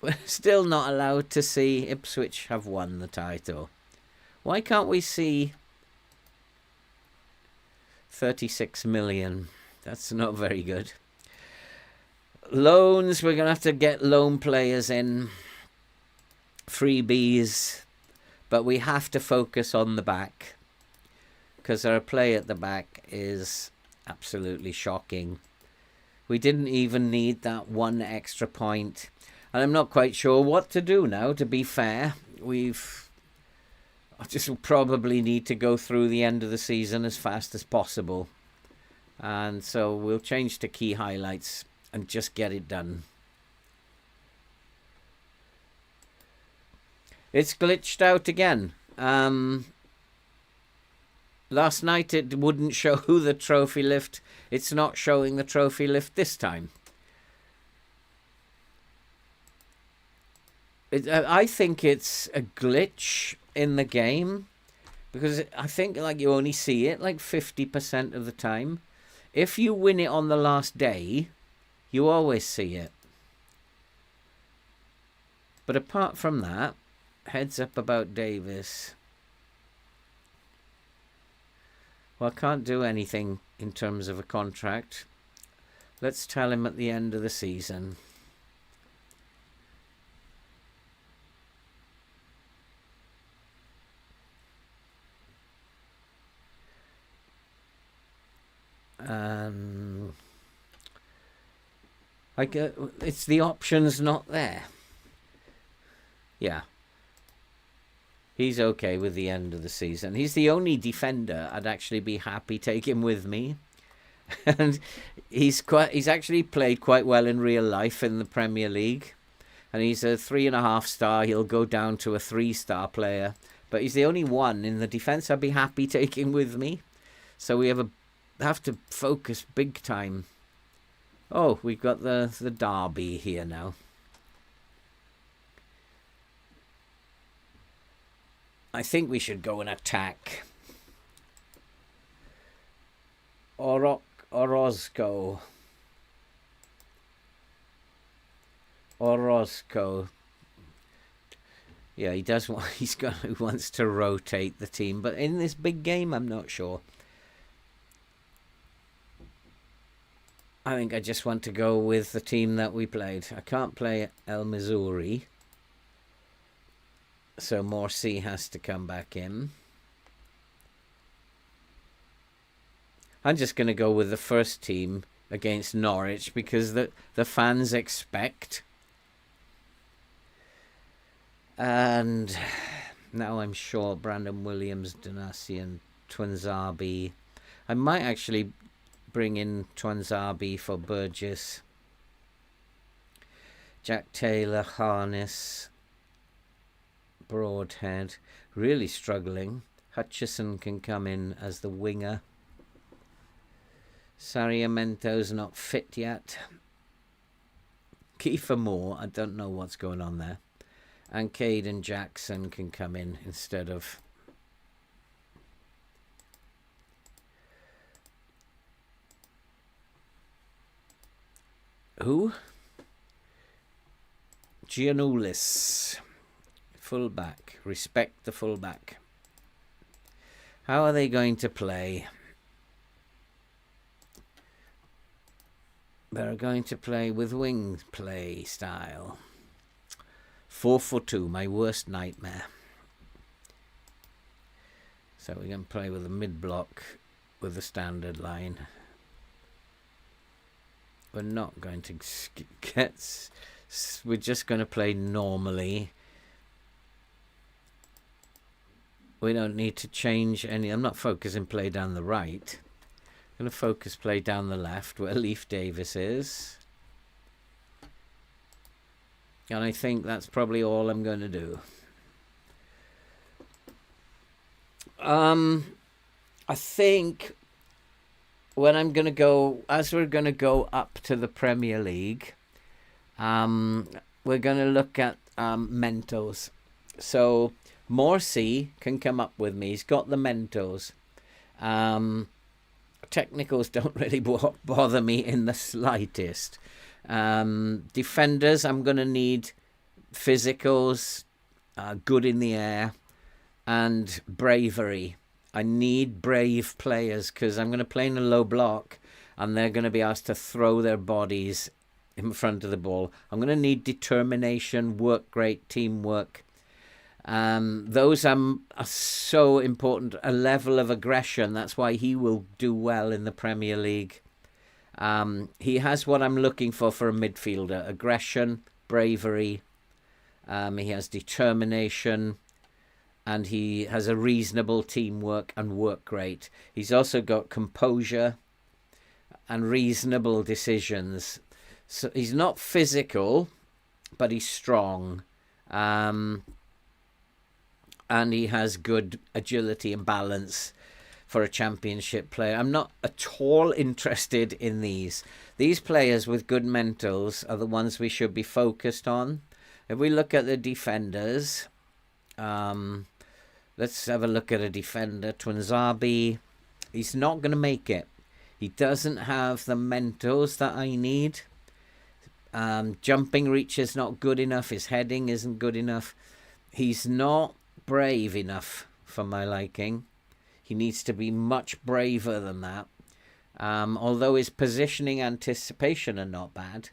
We're still not allowed to see Ipswich have won the title. Why can't we see 36 million? That's not very good. Loans, we're going to have to get loan players in. Freebies. But we have to focus on the back, because our play at the back is absolutely shocking. We didn't even need that 1 extra point. And I'm not quite sure what to do now, to be fair. I just probably need to go through the end of the season as fast as possible. And so we'll change to key highlights and just get it done. It's glitched out again. Last night it wouldn't show the trophy lift. It's not showing the trophy lift this time. I think it's a glitch in the game, because I think like you only see it like 50% of the time. If you win it on the last day, you always see it. But apart from that, heads up about Davis. Well, I can't do anything in terms of a contract. Let's tell him at the end of the season. It's the options not there. Yeah. He's okay with the end of the season. He's the only defender I'd actually be happy taking with me. And he's actually played quite well in real life in the Premier League. And he's a 3.5 star. He'll go down to a 3-star player. But he's the only one in the defence I'd be happy taking with me. So we have to focus big time. Oh, we've got the derby here now. I think we should go and attack. Orozco. Yeah, he does want. He wants to rotate the team, but in this big game, I'm not sure. I think I just want to go with the team that we played. I can't play El Missouri, so Morsi has to come back in. I'm just going to go with the first team against Norwich, because the fans expect And now I'm short Brandon Williams, Donassi and Twanzarbi. I might actually bring in Twanzarbi for Burgess. Jack Taylor, Harness, Broadhead. Really struggling. Hutchison can come in as the winger. Sarriamento's not fit yet. Kiefer Moore, I don't know what's going on there. And Caden Jackson can come in instead of... Who? Giannoulis. Fullback. Respect the fullback. How are they going to play? They're going to play with wing play style. 4-4-2, my worst nightmare. So we're going to play with a mid-block with a standard line. We're not going to get... We're just going to play normally. We don't need to change any... I'm not focusing play down the right. I'm going to focus play down the left where Leif Davis is. And I think that's probably all I'm going to do. I think when I'm going to go... As we're going to go up to the Premier League... we're going to look at Mentos. So Morsi can come up with me. He's got the Mentos. Technicals don't really bother me in the slightest. Defenders, I'm going to need physicals, good in the air, and bravery. I need brave players because I'm going to play in a low block and they're going to be asked to throw their bodies in front of the ball. I'm going to need determination, work rate, teamwork. Those are so important. A level of aggression. That's why he will do well in the Premier League. He has what I'm looking for a midfielder. Aggression, bravery. He has determination. And he has a reasonable teamwork and work rate. He's also got composure and reasonable decisions. So he's not physical, but he's strong. And he has good agility and balance for a championship player. I'm not at all interested in these. These players with good mentals are the ones we should be focused on. If we look at the defenders, let's have a look at a defender. Twanzarbi, he's not going to make it. He doesn't have the mentals that I need. Jumping reach is not good enough. His heading isn't good enough. He's not brave enough for my liking. He needs to be much braver than that. Although his positioning, anticipation are not bad,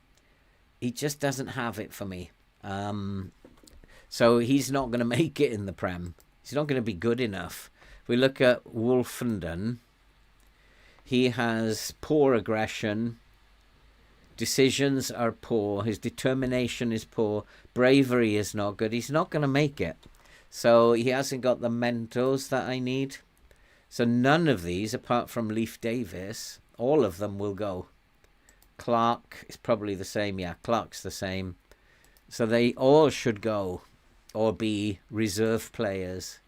he just doesn't have it for me. So he's not going to make it in the Prem. He's not going to be good enough. If we look at Wolfenden, he has poor aggression. Decisions are poor. His determination is poor. Bravery is not good. He's not going to make it. So he hasn't got the mentals that I need. So none of these, apart from Leif Davis, all of them will go. Clark is probably the same. Yeah, Clark's the same. So they all should go or be reserve players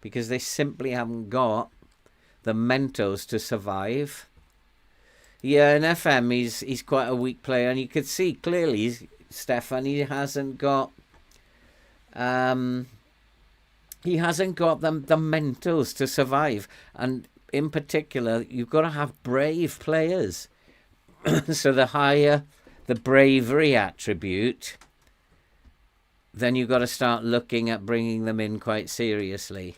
because they simply haven't got the mentals to survive. Yeah, in FM, he's quite a weak player, and you could see clearly, Stefan, he hasn't got the mentals to survive, and in particular, you've got to have brave players. So the higher the bravery attribute, then you've got to start looking at bringing them in quite seriously.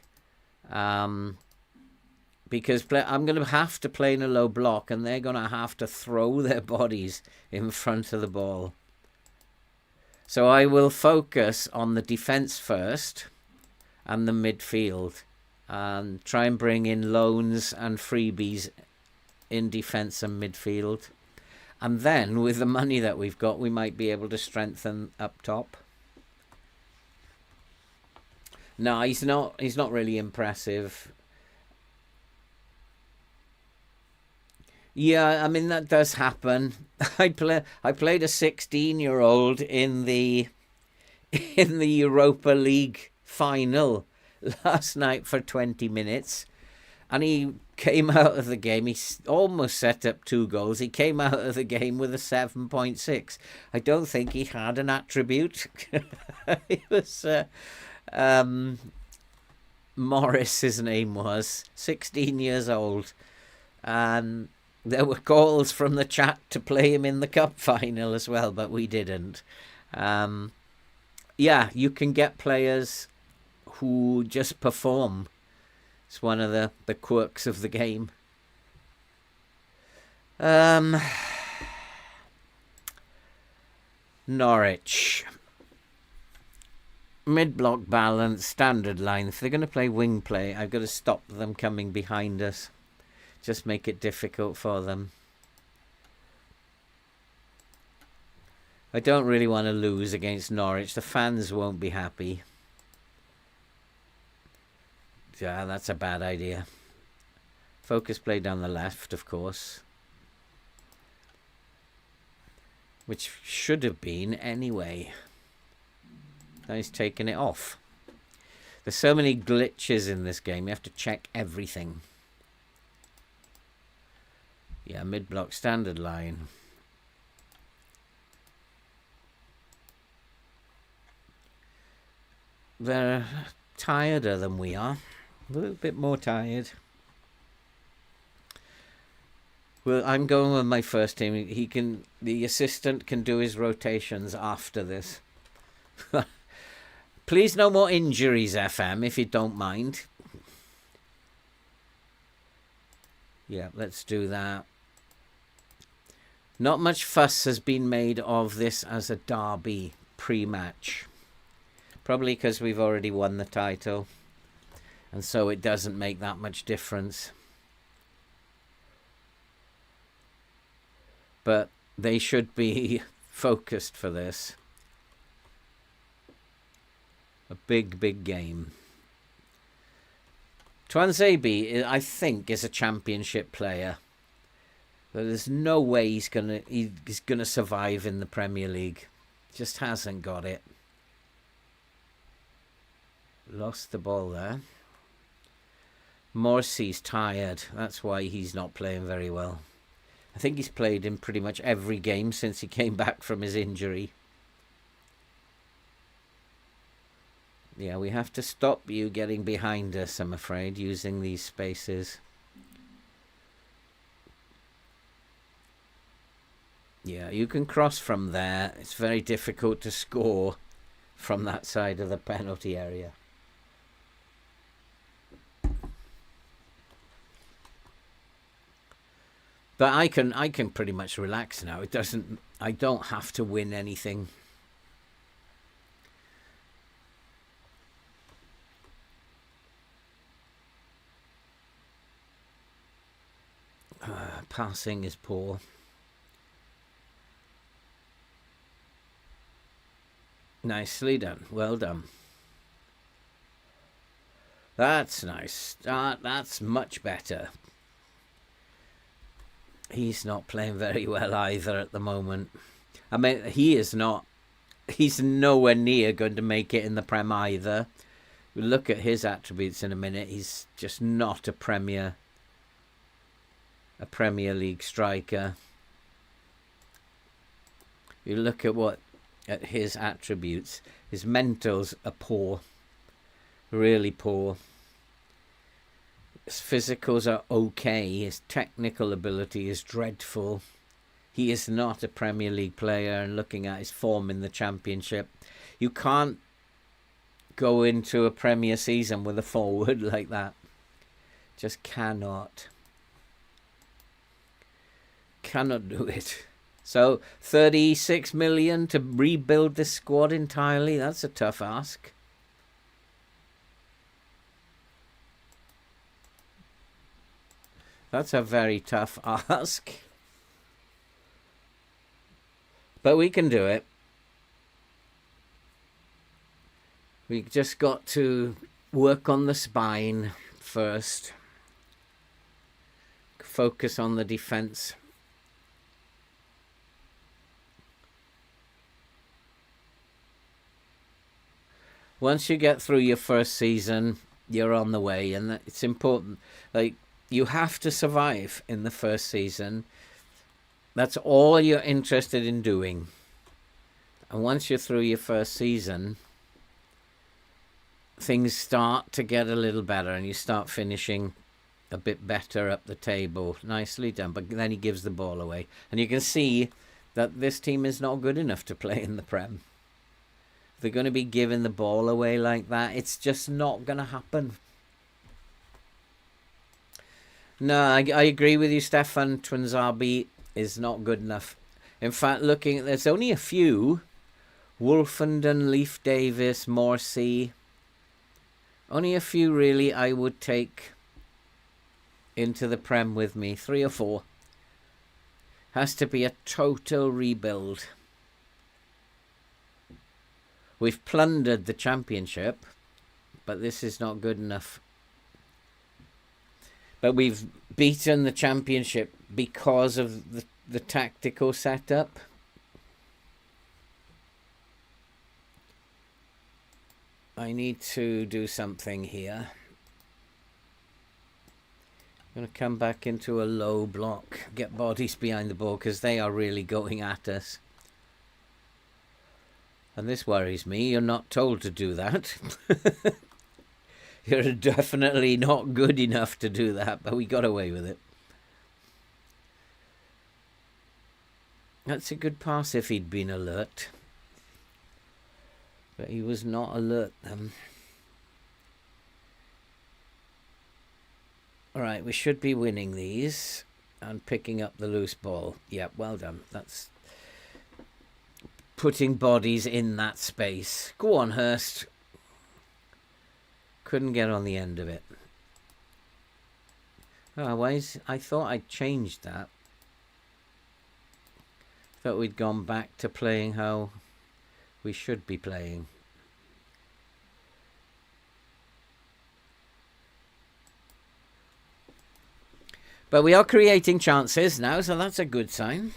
Because I'm going to have to play in a low block and they're going to have to throw their bodies in front of the ball. So I will focus on the defence first and the midfield. Try and bring in loans and freebies in defence and midfield. And then with the money that we've got, we might be able to strengthen up top. No, he's not. He's not really impressive. Yeah, I mean that does happen. I played a 16-year-old in the Europa League final last night for 20 minutes, and he came out of the game. He almost set up 2 goals. He came out of the game with a 7.6. I don't think he had an attribute. It was Morris, his name was, 16 years old. And there were calls from the chat to play him in the cup final as well, but we didn't. Yeah, you can get players who just perform. It's one of the quirks of the game. Norwich. Mid-block balance, standard line. If they're going to play wing play, I've got to stop them coming behind us. Just make it difficult for them. I don't really want to lose against Norwich. The fans won't be happy. Yeah, that's a bad idea. Focus play down the left, of course. Which should have been anyway. Now he's taken it off. There's so many glitches in this game. You have to check everything. Yeah, mid-block standard line. They're tireder than we are. A little bit more tired. Well, I'm going with my first team. The assistant can do his rotations after this. Please, no more injuries, FM, if you don't mind. Yeah, let's do that. Not much fuss has been made of this as a derby pre-match. Probably because we've already won the title. And so it doesn't make that much difference. But they should be focused for this. A big, big game. Tuanzebe, I think, is a championship player. But there's no way he's gonna survive in the Premier League. Just hasn't got it. Lost the ball there. Morrissey's tired. That's why he's not playing very well. I think he's played in pretty much every game since he came back from his injury. Yeah, we have to stop you getting behind us, I'm afraid, using these spaces. Yeah, you can cross from there. It's very difficult to score from that side of the penalty area. But I can pretty much relax now. I don't have to win anything. Passing is poor. Nicely done. Well done. That's nice. That's much better. He's not playing very well either at the moment. I mean, he's nowhere near going to make it in the Prem either. We'll look at his attributes in a minute. He's just not a Premier League striker. You look at his attributes. His mentals are poor. Really poor. His physicals are okay. His technical ability is dreadful. He is not a Premier League player, and looking at his form in the Championship, you can't go into a Premier season with a forward like that. Just cannot. Cannot do it. So 36 million to rebuild this squad entirely, that's a tough ask. That's a very tough ask. But we can do it. We just got to work on the spine first. Focus on the defence. Once you get through your first season, you're on the way, and it's important. Like, you have to survive in the first season. That's all you're interested in doing. And once you're through your first season, things start to get a little better, and you start finishing a bit better up the table. Nicely done. But then he gives the ball away. And you can see that this team is not good enough to play in the Prem. They're going to be giving the ball away like that. It's just not going to happen. No, I agree with you, Stefan. Twinzabi is not good enough. In fact, looking at, there's only a few. Wolfenden, Leif Davis, Morsey. Only a few really I would take into the Prem with me. 3 or 4. Has to be a total rebuild. We've plundered the championship, but this is not good enough. But we've beaten the championship because of the tactical setup. I need to do something here. I'm going to come back into a low block, get bodies behind the ball, because they are really going at us. And this worries me. You're not told to do that. You're definitely not good enough to do that, but we got away with it. That's a good pass if he'd been alert. But he was not alert then. Alright, we should be winning these and picking up the loose ball. Yeah, well done. That's putting bodies in that space. Go on, Hurst. Couldn't get on the end of it. Oh, I thought I'd changed that. Thought we'd gone back to playing how we should be playing. But we are creating chances now, so that's a good sign.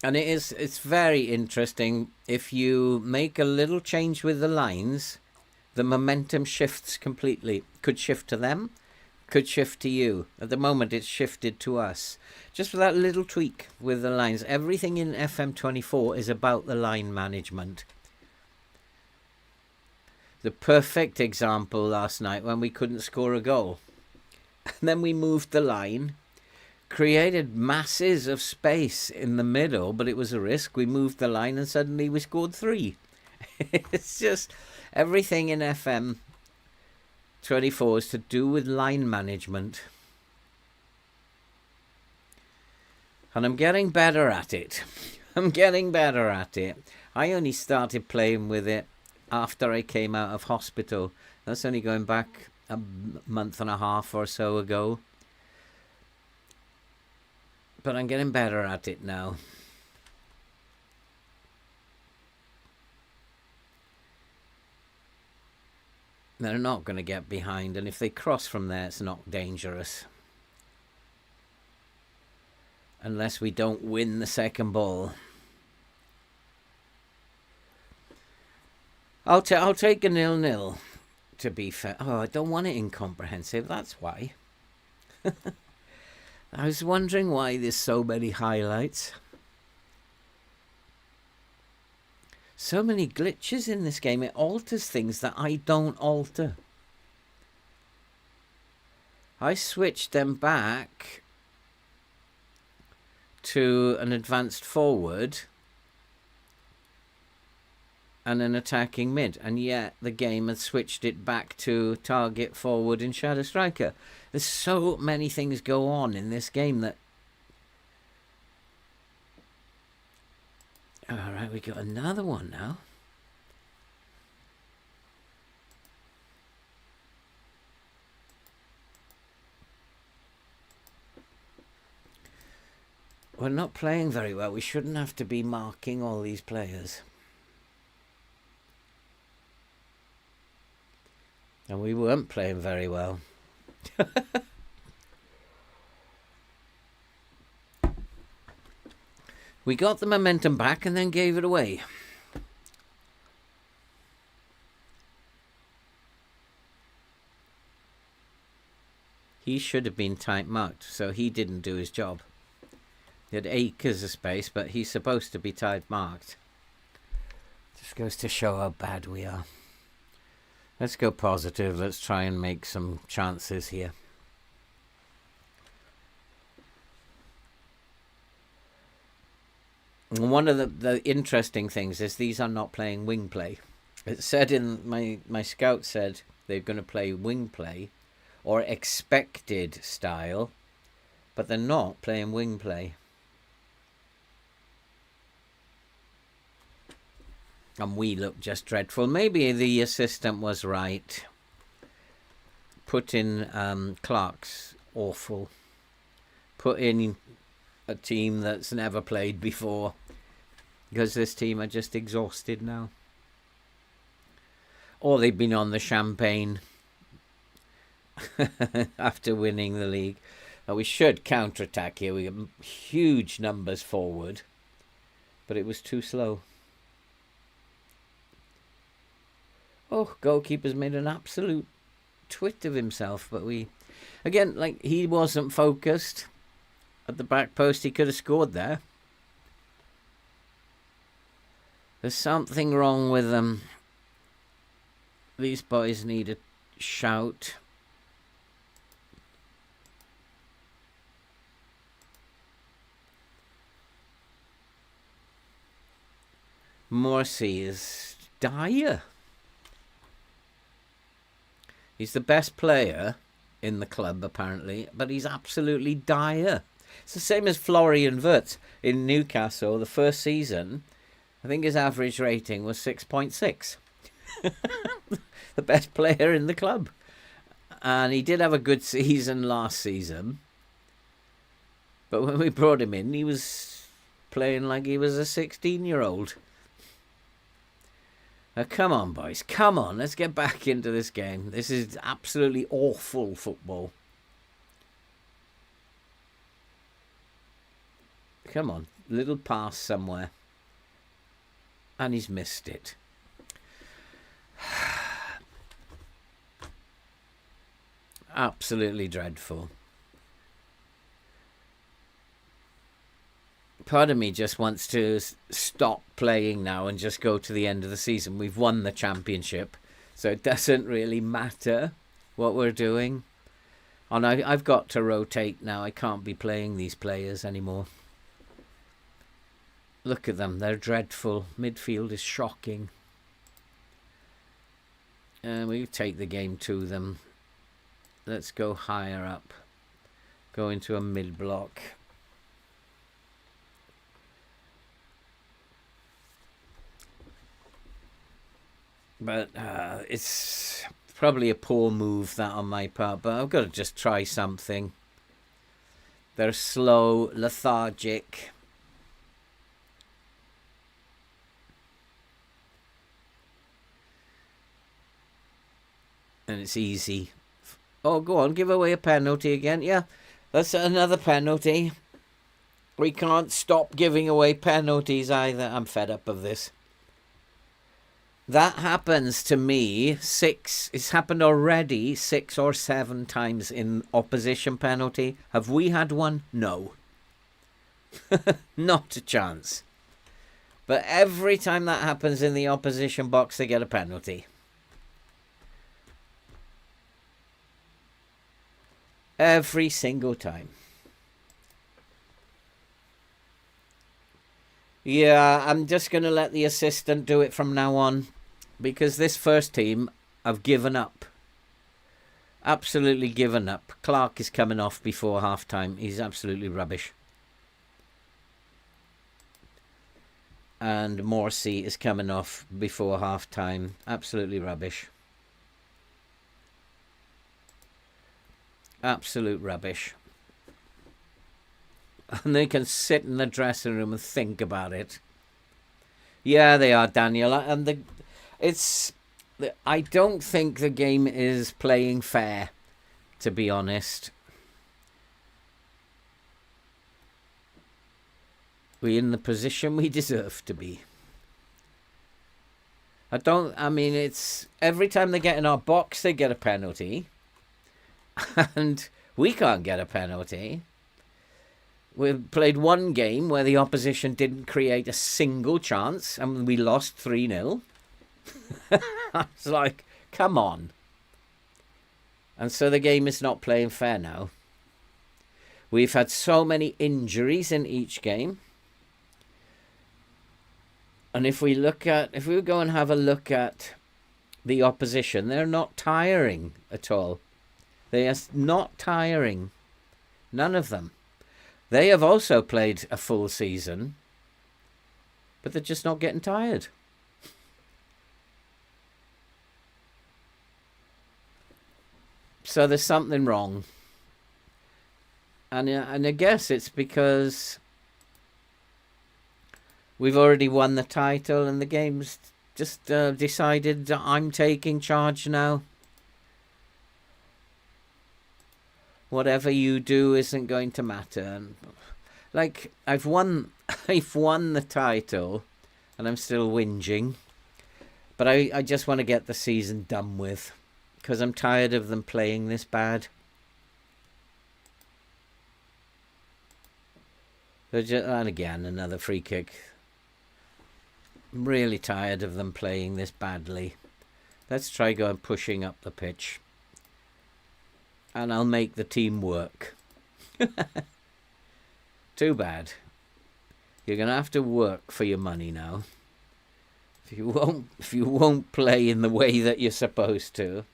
And it's very interesting. If you make a little change with the lines, the momentum shifts completely. Could shift to them, could shift to you. At the moment, it's shifted to us. Just for that little tweak with the lines. Everything in FM24 is about the line management. The perfect example last night when we couldn't score a goal. And then we moved the line. Created masses of space in the middle, but it was a risk. We moved the line and suddenly we scored 3. It's just everything in FM24 is to do with line management. And I'm getting better at it. I'm getting better at it. I only started playing with it after I came out of hospital. That's only going back a month and a half or so ago. But I'm getting better at it now. They're not going to get behind, and if they cross from there, it's not dangerous. Unless we don't win the second ball. I'll take a 0-0, to be fair. Oh, I don't want it incomprehensive, that's why. I was wondering why there's so many highlights. So many glitches in this game. It alters things that I don't alter. I switched them back to an advanced forward and an attacking mid, and yet the game had switched it back to target forward and shadow striker. There's so many things go on in this game that... Alright, we got another one now. we're not playing very well. We shouldn't have to be marking all these players. And we weren't playing very well. We got the momentum back and then gave it away. He should have been tight marked, so he didn't do his job. He had acres of space, but he's supposed to be tight marked. Just goes to show how bad we are. Let's go positive. Let's try and make some chances here. And one of the interesting things is these are not playing wing play. It said in my scout said they're going to play wing play or expected style, but they're not playing wing play. And we look just dreadful. Maybe the assistant was right. Put in Clark's awful. Put in a team that's never played before. Because this team are just exhausted now. Or they've been on the champagne after winning the league. We should counter-attack here. We got huge numbers forward. But it was too slow. Oh, goalkeeper's made an absolute twit of himself. But we, again, like, he wasn't focused at the back post. He could have scored there. There's something wrong with them. These boys need a shout. Morsi is dire. He's the best player in the club, apparently, but he's absolutely dire. It's the same as Florian Wirtz in Newcastle. The first season, I think his average rating was 6.6. The best player in the club. And he did have a good season last season. But when we brought him in, he was playing like he was a 16-year-old. Come on, boys. Come on. Let's get back into this game. This is absolutely awful football. Come on. Little pass somewhere. And he's missed it. Absolutely dreadful. Part of me just wants to stop playing now and just go to the end of the season. We've won the championship, so it doesn't really matter what we're doing. And I've got to rotate now. I can't be playing these players anymore. Look at them. They're dreadful. Midfield is shocking. We take the game to them. Let's go higher up. Go into a mid-block. But it's probably a poor move, that, on my part. But I've got to just try something. They're slow, lethargic. And it's easy. Oh, go on, give away a penalty again. Yeah, that's another penalty. We can't stop giving away penalties either. I'm fed up of this. That happens to me it's happened already 6 or 7 times in opposition penalty. Have we had one? No. Not a chance. But every time that happens in the opposition box, they get a penalty. Every single time. Yeah, I'm just going to let the assistant do it from now on. Because this first team have given up. Absolutely given up. Clark is coming off before half-time. He's absolutely rubbish. And Morsi is coming off before half-time. Absolutely rubbish. Absolute rubbish. And they can sit in the dressing room and think about it. Yeah, they are, Daniel. And I don't think the game is playing fair, to be honest. We're in the position we deserve to be. It's every time they get in our box, they get a penalty. And we can't get a penalty. We've played one game where the opposition didn't create a single chance and we lost 3-0. It's like, come on. And so the game is not playing fair now. We've had so many injuries in each game. And if we go and have a look at the opposition, they're not tiring at all. They are not tiring. None of them. They have also played a full season, but they're just not getting tired. So there's something wrong. And I guess it's because we've already won the title and the game's just decided that I'm taking charge now. Whatever you do isn't going to matter. Like, I've won the title and I'm still whinging. But I just want to get the season done with, because I'm tired of them playing this bad. And again, another free kick. I'm really tired of them playing this badly. Let's try going pushing up the pitch. And I'll make the team work. Too bad. You're going to have to work for your money now. If you won't play in the way that you're supposed to.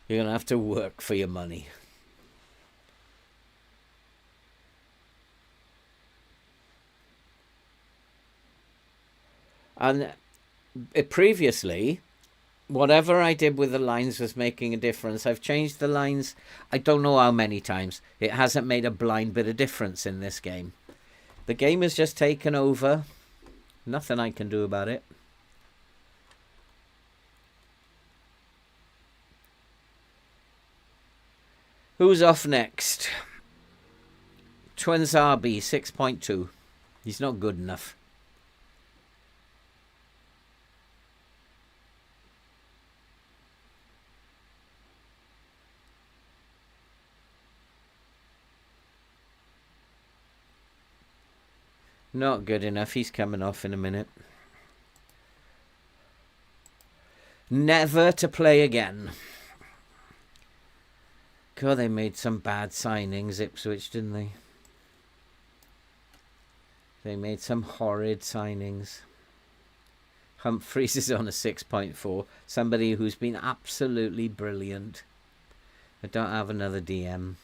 You're going to have to work for your money. And previously, whatever I did with the lines was making a difference. I've changed the lines, I don't know how many times. It hasn't made a blind bit of difference in this game. The game has just taken over. Nothing I can do about it. Who's off next? Twinzarby, 6.2. He's not good enough. Not good enough. He's coming off in a minute. Never to play again. God, they made some bad signings, Ipswich, didn't they? They made some horrid signings. Humphreys is on a 6.4. Somebody who's been absolutely brilliant. I don't have another DM.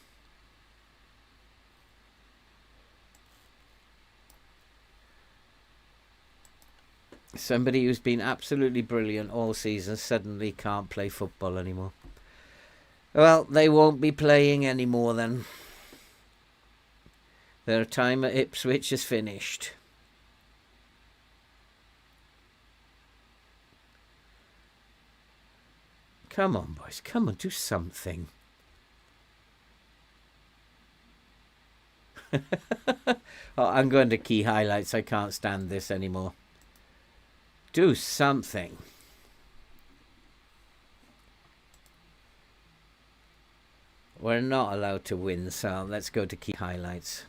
Somebody who's been absolutely brilliant all season suddenly can't play football anymore. Well, they won't be playing anymore then. Their time at Ipswich is finished. Come on, boys. Come on, do something. Oh, I'm going to key highlights. I can't stand this anymore. Do something. We're not allowed to win, so let's go to key highlights.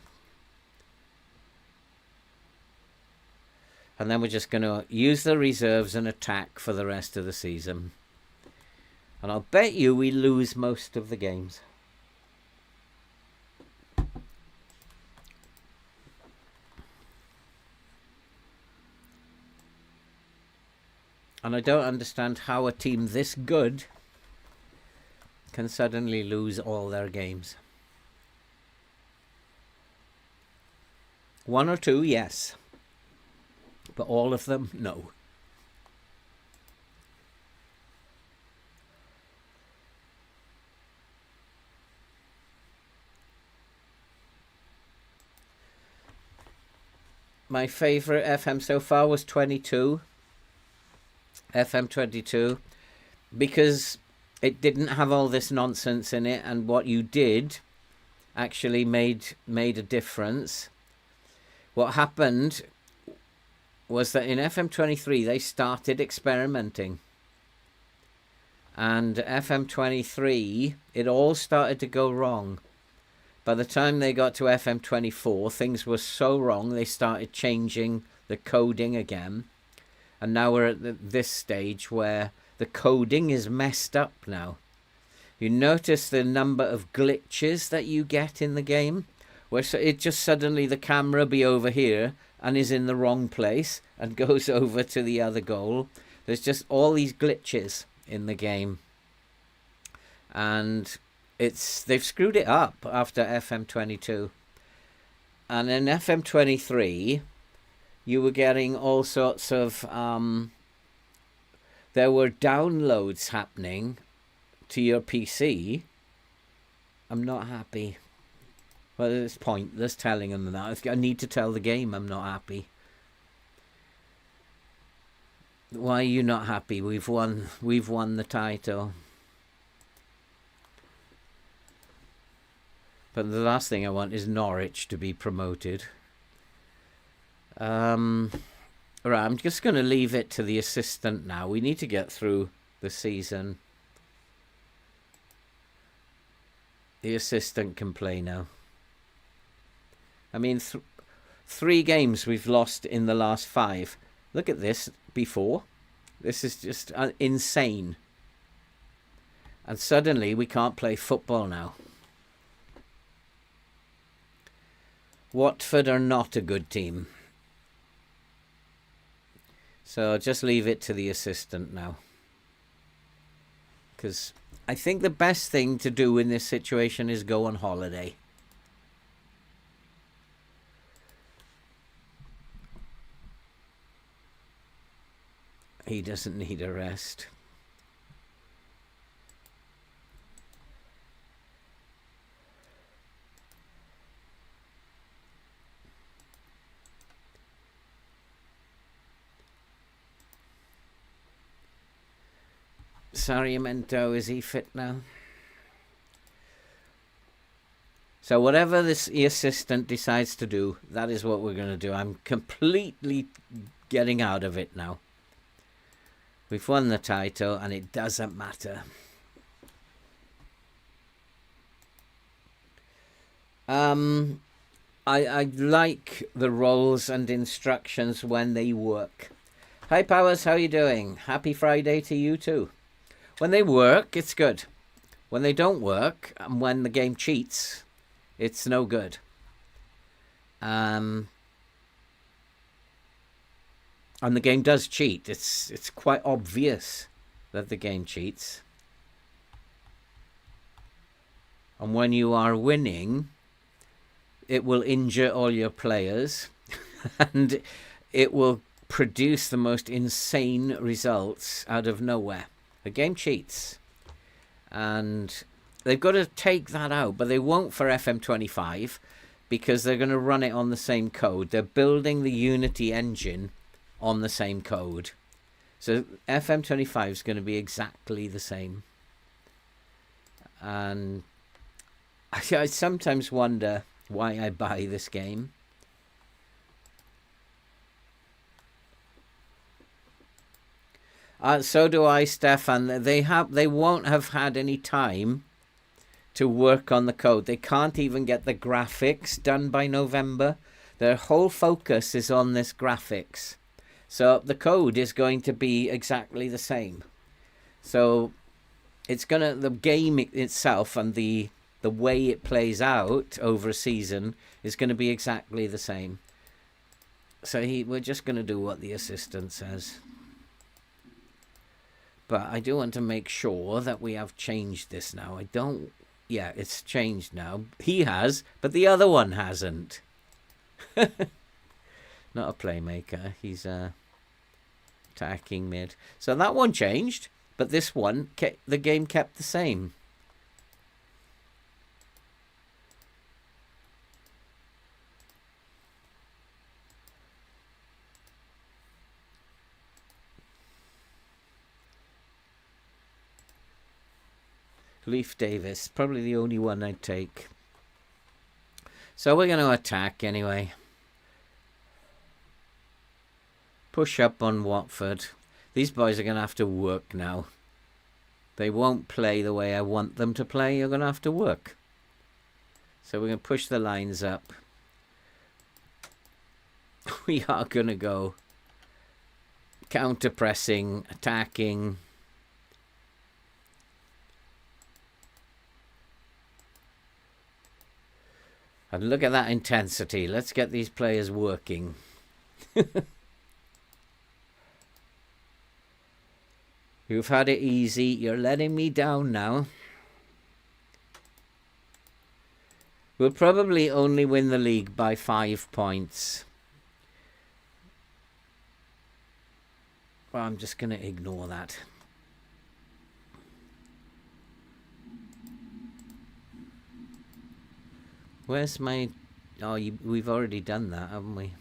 And then we're just going to use the reserves and attack for the rest of the season. And I'll bet you we lose most of the games. And I don't understand how a team this good can suddenly lose all their games. One or two, yes. But all of them, no. My favourite FM so far was 22. FM22. Because it didn't have all this nonsense in it, and what you did actually made a difference. What happened was that in FM23 they started experimenting. And FM23, it all started to go wrong. By the time they got to FM24, things were so wrong, they started changing the coding again. And now we're at this stage where the coding is messed up now. You notice the number of glitches that you get in the game, where it just suddenly the camera be over here and is in the wrong place and goes over to the other goal. There's just all these glitches in the game. And they've screwed it up after FM22. And in FM23, you were getting all sorts of... there were downloads happening to your PC. I'm not happy. Well, it's pointless telling them that. I need to tell the game I'm not happy. Why are you not happy? We've won the title. But the last thing I want is Norwich to be promoted. Right, I'm just going to leave it to the assistant now. We need to get through the season. The assistant can play now. I mean, 3 games we've lost in the last 5. Look at this before. This is just insane. And suddenly we can't play football now. Watford are not a good team. So just leave it to the assistant now. Because I think the best thing to do in this situation is go on holiday. He doesn't need a rest. Sarmiento, is he fit now? So whatever the assistant decides to do, that is what we're going to do. I'm completely getting out of it now. We've won the title and it doesn't matter. I like the roles and instructions when they work. Hi Powers, how are you doing? Happy Friday to you too. When they work, it's good. When they don't work, and when the game cheats, it's no good. And the game does cheat. It's quite obvious that the game cheats. And when you are winning, it will injure all your players and it will produce the most insane results out of nowhere. The game cheats. And they've got to take that out, but they won't for FM25 because they're going to run it on the same code. They're building the Unity engine on the same code. So FM25 is going to be exactly the same. And I sometimes wonder why I buy this game. So do I, Stefan. They won't have had any time to work on the code. They can't even get the graphics done by November. Their whole focus is on this graphics. So the code is going to be exactly the same. So it's the game itself and the way it plays out over a season is going to be exactly the same. So we're just going to do what the assistant says. But I do want to make sure that we have changed this now. Yeah, it's changed now. He has, but the other one hasn't. Not a playmaker. He's attacking mid. So that one changed, but this one, the game kept the same. Leif Davis, probably the only one I'd take. So we're going to attack anyway. Push up on Watford. These boys are going to have to work now. They won't play the way I want them to play. You're going to have to work. So we're going to push the lines up. We are going to go counter-pressing, attacking. And look at that intensity. Let's get these players working. You've had it easy. You're letting me down now. We'll probably only win the league by 5 points. Well, I'm just going to ignore that. Where's my... Oh, we've already done that, haven't we?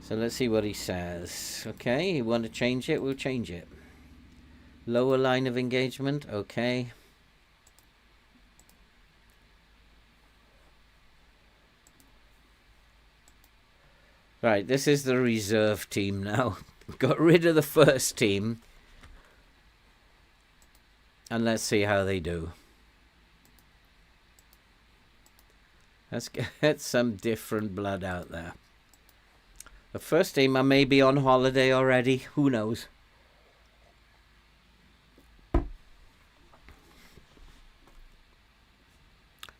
So let's see what he says. Okay, you want to change it? We'll change it. Lower line of engagement. Okay. Right, this is the reserve team now. Got rid of the first team. And let's see how they do. Let's get some different blood out there. The first team, I may be on holiday already. Who knows?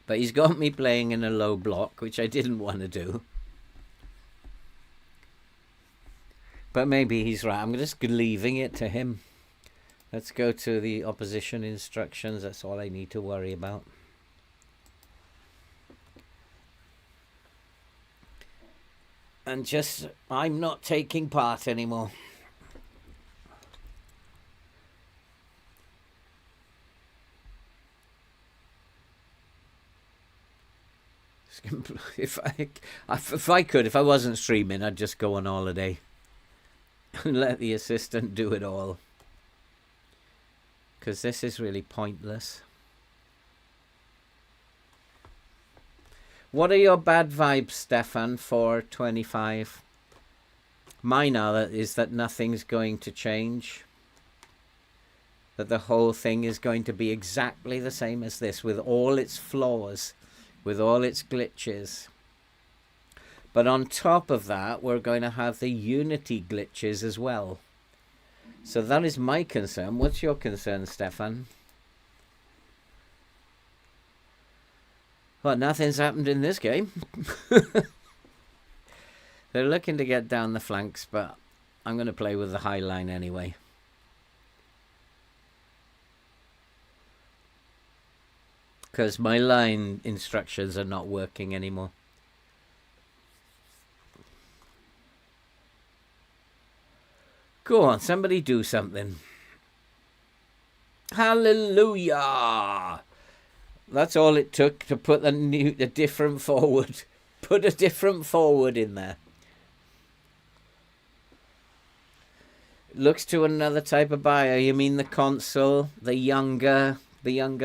But he's got me playing in a low block, which I didn't want to do. But maybe he's right. I'm just leaving it to him. Let's go to the opposition instructions. That's all I need to worry about. And just, I'm not taking part anymore. If I wasn't streaming, I'd just go on holiday and let the assistant do it all. Because this is really pointless. What are your bad vibes, Stefan, for 25? Mine is that nothing's going to change. That the whole thing is going to be exactly the same as this, with all its flaws, with all its glitches. But on top of that, we're going to have the Unity glitches as well. So that is my concern. What's your concern, Stefan? Well, nothing's happened in this game. They're looking to get down the flanks, but I'm going to play with the high line anyway. Because my line instructions are not working anymore. Go on, somebody do something. Hallelujah! That's all it took to put a different forward. Put a different forward in there. Looks to another type of buyer. You mean the console, the younger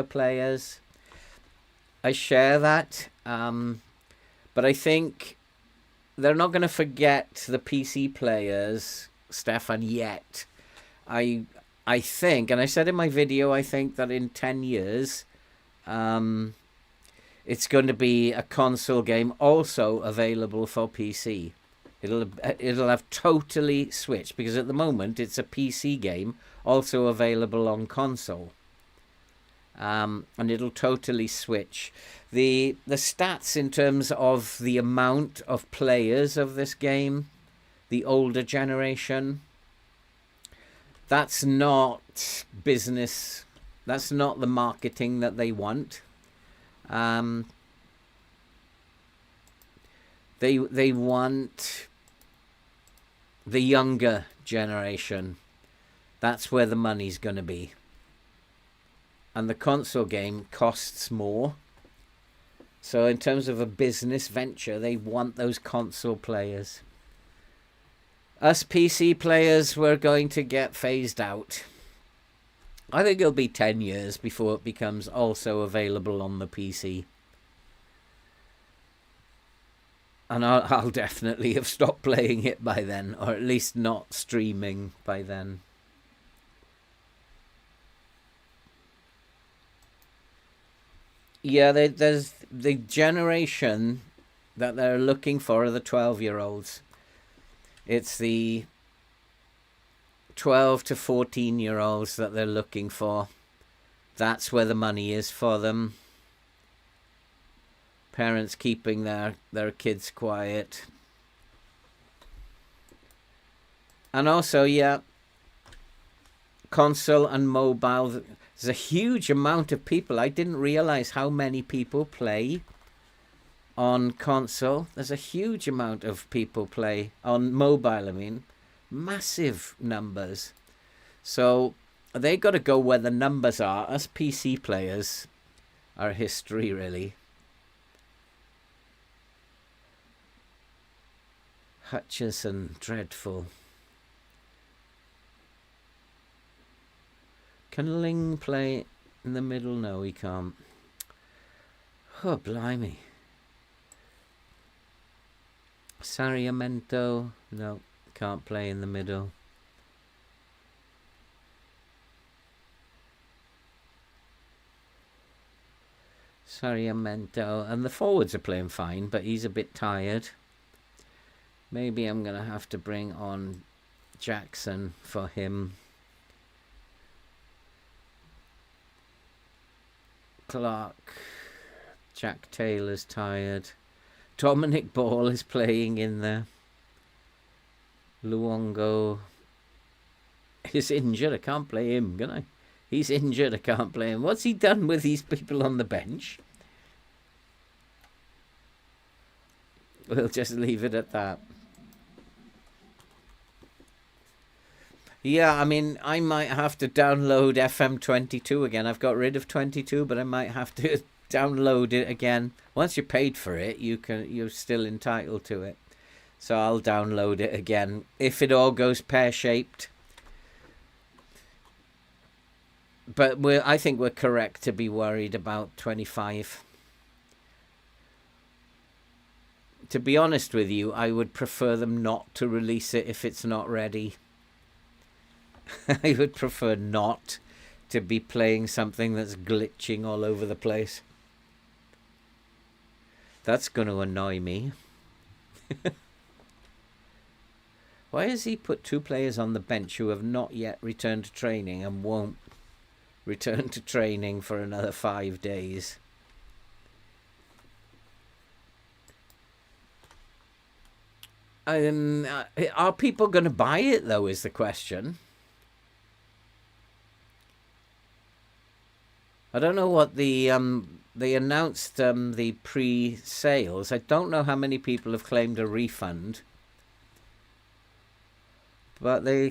players? I share that, but I think they're not going to forget the PC players, Stefan, yet. I think, and I said in my video, I think that in 10 years, it's going to be a console game also available for PC. It'll have totally switched, because at the moment it's a PC game also available on console. And it'll totally switch. The stats in terms of the amount of players of this game, the older generation, that's not business. That's not the marketing that they want. They want the younger generation. That's where the money's going to be. And the console game costs more. So in terms of a business venture, they want those console players. Us PC players, we're going to get phased out. I think it'll be 10 years before it becomes also available on the PC. And I'll definitely have stopped playing it by then, or at least not streaming by then. Yeah, there's the generation that they're looking for are the 12-year-olds. It's the 12 to 14-year-olds that they're looking for. That's where the money is for them. Parents keeping their kids quiet. And also, yeah, console and mobile. There's a huge amount of people. I didn't realize how many people play on console. There's a huge amount of people play on mobile, I mean. Massive numbers. So they got to go where the numbers are. Us PC players are history, really. Hutchison, dreadful. Can Ling play in the middle? No, he can't. Oh, blimey. Sariamento, no, can't play in the middle. Sariamento, and the forwards are playing fine, but he's a bit tired. Maybe I'm going to have to bring on Jackson for him. Clark. Jack Taylor's tired. Dominic Ball is playing in there. Luongo is injured. I can't play him, can I? He's injured. I can't play him. What's he done with these people on the bench? We'll just leave it at that. Yeah, I mean, I might have to download FM24 again. I've got rid of 22, but I might have to download it again. Once you paid for it, you're still entitled to it. So I'll download it again if it all goes pear-shaped. But I think we're correct to be worried about 25. To be honest with you, I would prefer them not to release it if it's not ready. I would prefer not to be playing something that's glitching all over the place. That's going to annoy me. Why has he put 2 players on the bench who have not yet returned to training and won't return to training for another 5 days? Are people going to buy it, though, is the question. I don't know what they announced the pre-sales. I don't know how many people have claimed a refund, but they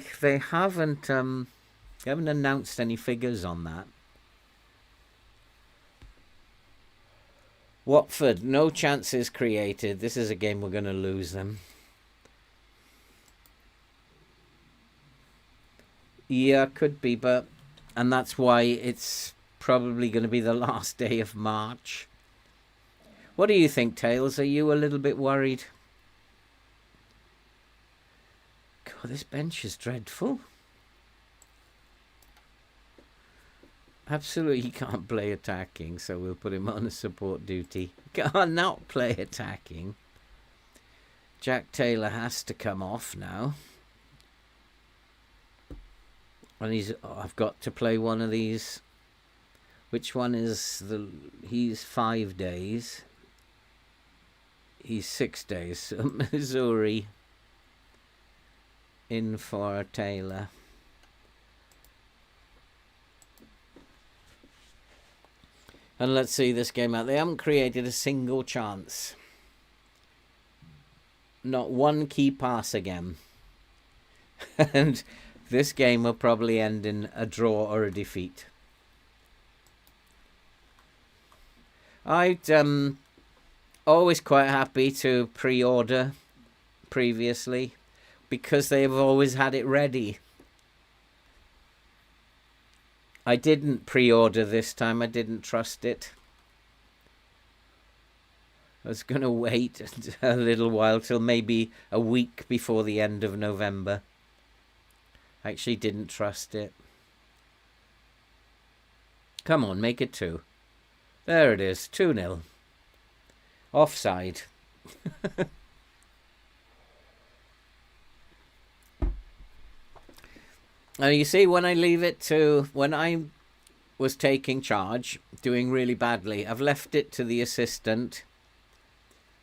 haven't announced any figures on that. Watford, no chances created. This is a game we're going to lose them. Yeah, could be, and that's why it's probably going to be the last day of March. What do you think, Tails? Are you a little bit worried? God, this bench is dreadful. Absolutely, he can't play attacking, so we'll put him on a support duty. Can't not play attacking. Jack Taylor has to come off now. And I've got to play one of these. Which one is he's 5 days. He's 6 days. So Missouri in for Taylor. And let's see this game out. They haven't created a single chance. Not one key pass again. And this game will probably end in a draw or a defeat. I'd always quite happy to pre-order previously because they've always had it ready. I didn't pre-order this time. I didn't trust it. I was going to wait a little while, till maybe a week before the end of November. I actually didn't trust it. Come on, make it 2. There it is, 2-0. Offside. Now you see, when I leave it to, when I was taking charge, doing really badly, I've left it to the assistant,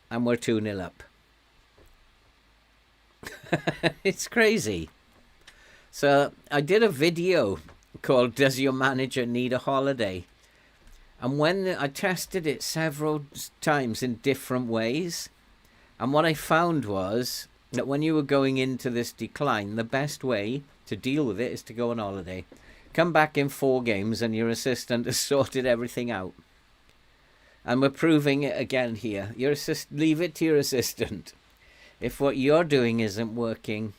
and we're 2-0 up. It's crazy. So I did a video called "Does Your Manager Need a Holiday?" And when I tested it several times in different ways, and what I found was that when you were going into this decline, the best way to deal with it is to go on holiday. Come back in 4 games and your assistant has sorted everything out. And we're proving it again here. Leave it to your assistant. If what you're doing isn't working,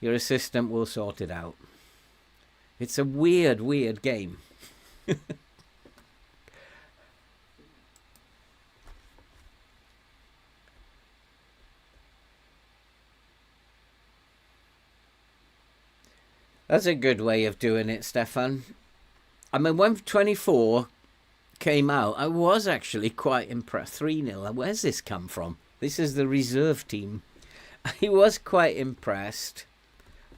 your assistant will sort it out. It's a weird, weird game. That's a good way of doing it, Stefan. I mean, when 24 came out, I was actually quite impressed. 3-0. Where's this come from? This is the reserve team. I was quite impressed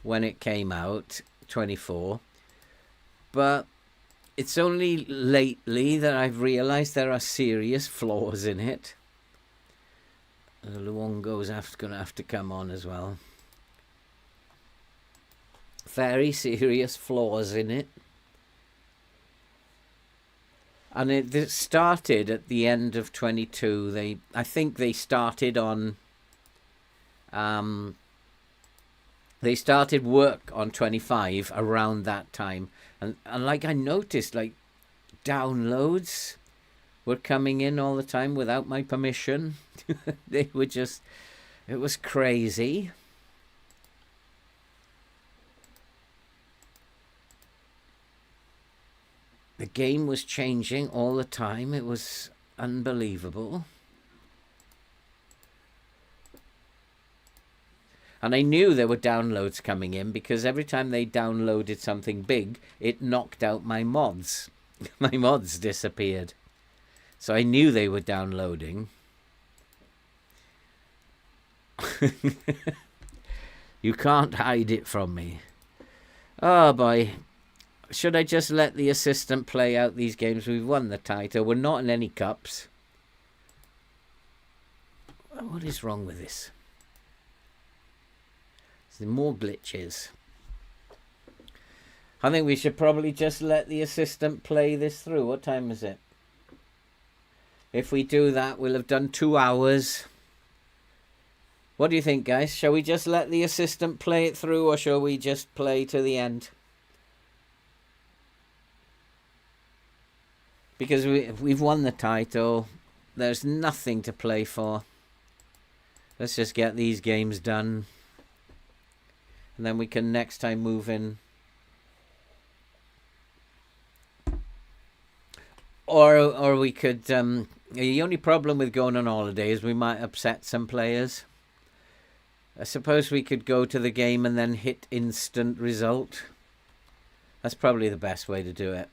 when it came out, 24. But it's only lately that I've realised there are serious flaws in it. Luongo's going to have to come on as well. Very serious flaws in it. And it started at the end of 22. I think they started on... they started work on 25 around that time. And like I noticed, like, downloads were coming in all the time without my permission. They were just... It was crazy. The game was changing all the time. It was unbelievable. And I knew there were downloads coming in because every time they downloaded something big, it knocked out my mods. My mods disappeared. So I knew they were downloading. You can't hide it from me. Oh boy. Should I just let the assistant play out these games? We've won the title. We're not in any cups. What is wrong with this? There's more glitches. I think we should probably just let the assistant play this through. What time is it? If we do that, we'll have done 2 hours. What do you think, guys? Shall we just let the assistant play it through, or shall we just play to the end? Because we've won the title. There's nothing to play for. Let's just get these games done. And then we can next time move in. Or we could... the only problem with going on holiday is we might upset some players. I suppose we could go to the game and then hit instant result. That's probably the best way to do it.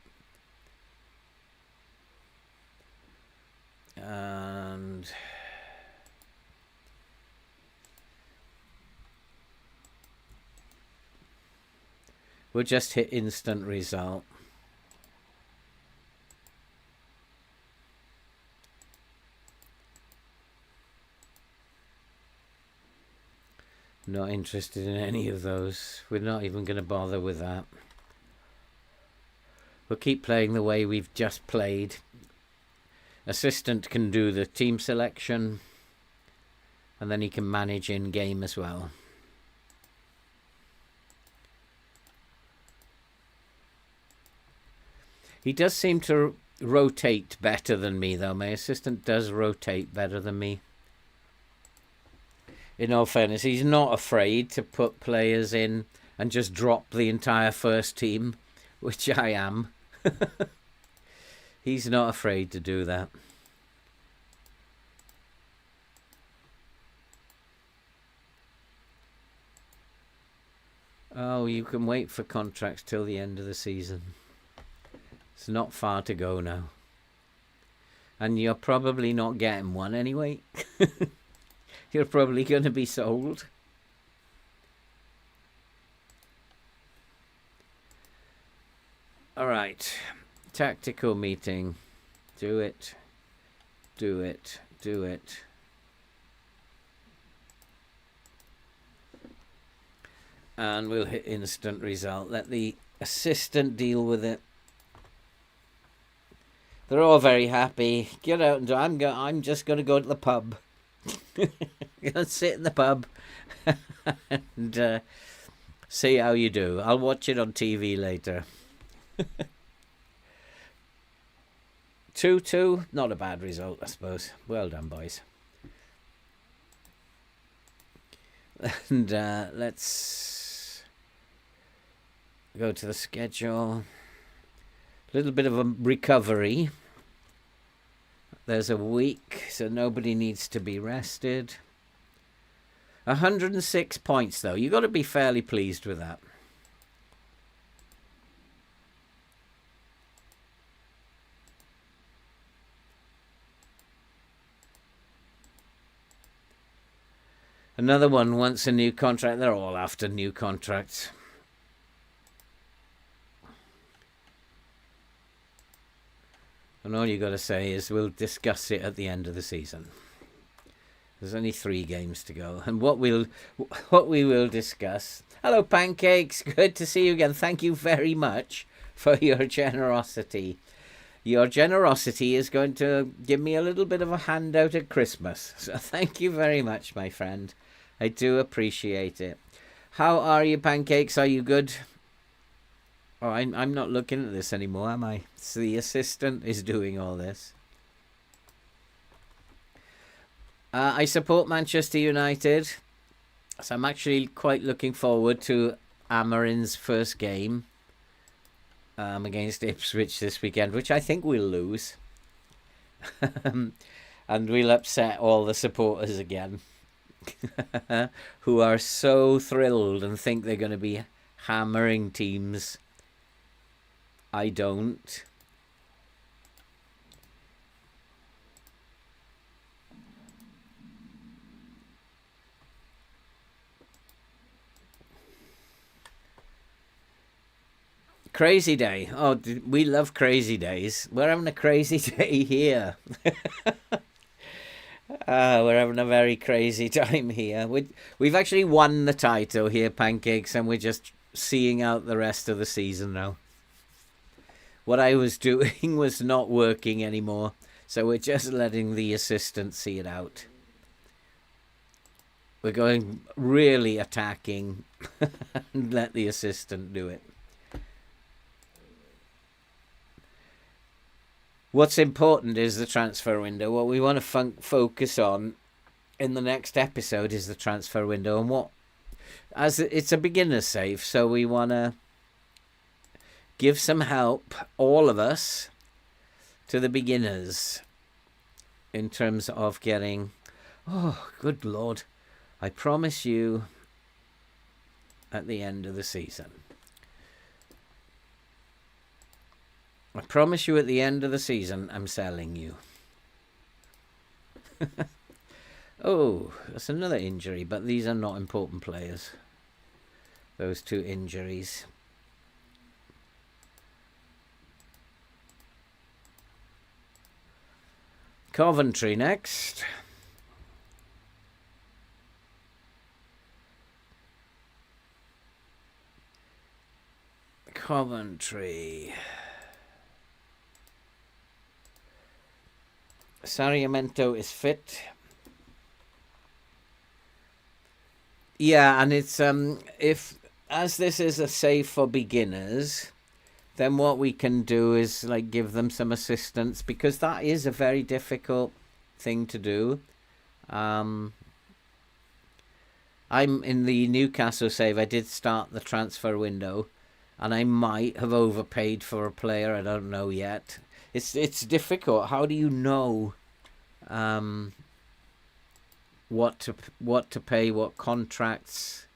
And we'll just hit instant result. Not interested in any of those. We're not even going to bother with that. We'll keep playing the way we've just played. Assistant can do the team selection, and then he can manage in-game as well. He does seem to rotate better than me, though. My assistant does rotate better than me. In all fairness, he's not afraid to put players in and just drop the entire first team which I am. He's not afraid to do that. Oh, you can wait for contracts till the end of the season. It's not far to go now. And you're probably not getting one anyway. You're probably going to be sold. All right. Tactical meeting. Do it. Do it. Do it. And we'll hit instant result. Let the assistant deal with it. They're all very happy. Get out and do. I'm just going to go to the pub. Gonna sit in the pub and see how you do. I'll watch it on TV later. 2-2, not a bad result, I suppose. Well done, boys. And let's go to the schedule. A little bit of a recovery. There's a week, so nobody needs to be rested. 106 points, though. You've got to be fairly pleased with that. Another one wants a new contract. They're all after new contracts. And all you got to say is we'll discuss it at the end of the season. There's only 3 games to go. And what we will discuss... Hello, Pancakes. Good to see you again. Thank you very much for your generosity. Your generosity is going to give me a little bit of a handout at Christmas. So thank you very much, my friend. I do appreciate it. How are you, Pancakes? Are you good? Oh, I'm not looking at this anymore, am I? So the assistant is doing all this. I support Manchester United. So I'm actually quite looking forward to Amarin's first game against Ipswich this weekend, which I think we'll lose. And we'll upset all the supporters again. Who are so thrilled and think they're going to be hammering teams. I don't. Crazy day. Oh, we love crazy days. We're having a crazy day here. We're having a very crazy time here. We've actually won the title here, Pancakes, and we're just seeing out the rest of the season now. What I was doing was not working anymore, so we're just letting the assistant see it out. We're going really attacking and let the assistant do it. What's important is the transfer window. What we want to focus on in the next episode is the transfer window, and as it's a beginner's save, so we want to give some help, all of us, to the beginners in terms of getting... Oh, good Lord. I promise you at the end of the season. I promise you at the end of the season, I'm selling you. Oh, that's another injury, but these are not important players. Those 2 injuries. Coventry next. Coventry. Sarmiento is fit. Yeah, and it's as this is a save for beginners, then what we can do is like give them some assistance, because that is a very difficult thing to do. I'm in the Newcastle save. I did start the transfer window, and I might have overpaid for a player. I don't know yet. It's difficult. How do you know what to pay, what contracts?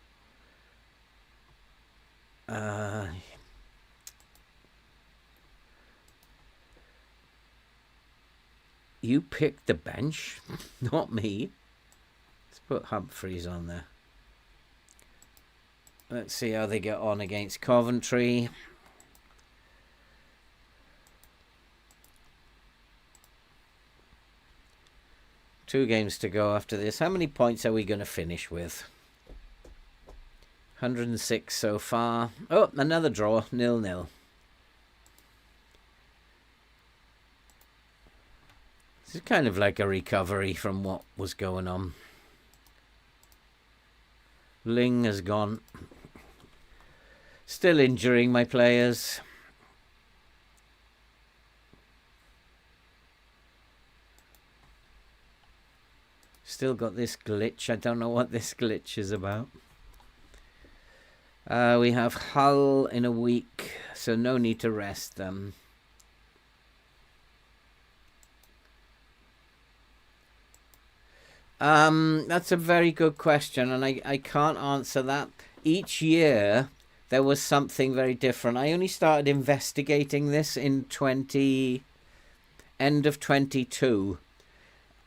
You picked the bench, not me. Let's put Humphreys on there. Let's see how they get on against Coventry. Two games to go after this. How many points are we going to finish with? 106 so far. Oh, another draw. 0-0. This is kind of like a recovery from what was going on. Ling has gone. Still injuring my players. Still got this glitch. I don't know what this glitch is about. We have Hull in a week, so no need to rest them. That's a very good question, and I can't answer that. Each year there was something very different. I only started investigating this in end of 22.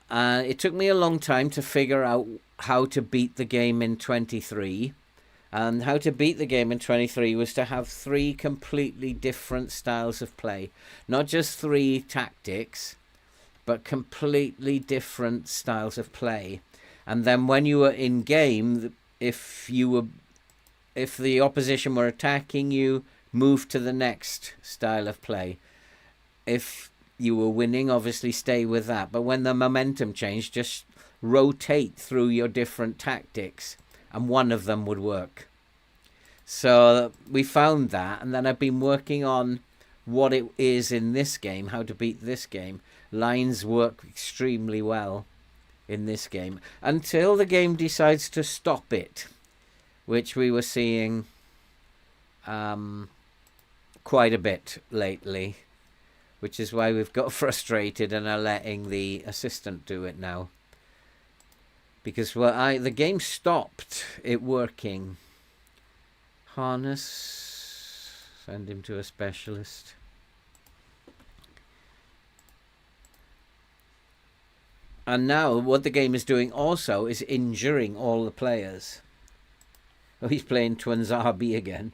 It took me a long time to figure out how to beat the game in 23. And how to beat the game in 23 was to have 3 completely different styles of play. Not just 3 tactics, but completely different styles of play. And then when you were in game, if the opposition were attacking you, move to the next style of play. If you were winning, obviously stay with that. But when the momentum changed, just rotate through your different tactics, and one of them would work. So we found that, and then I've been working on what it is in this game, how to beat this game. Lines work extremely well in this game until the game decides to stop it, which we were seeing quite a bit lately, which is why we've got frustrated and are letting the assistant do it now. Because the game stopped it working. Harness, send him to a specialist. And now what the game is doing also is injuring all the players. Oh, he's playing Twanzabi again.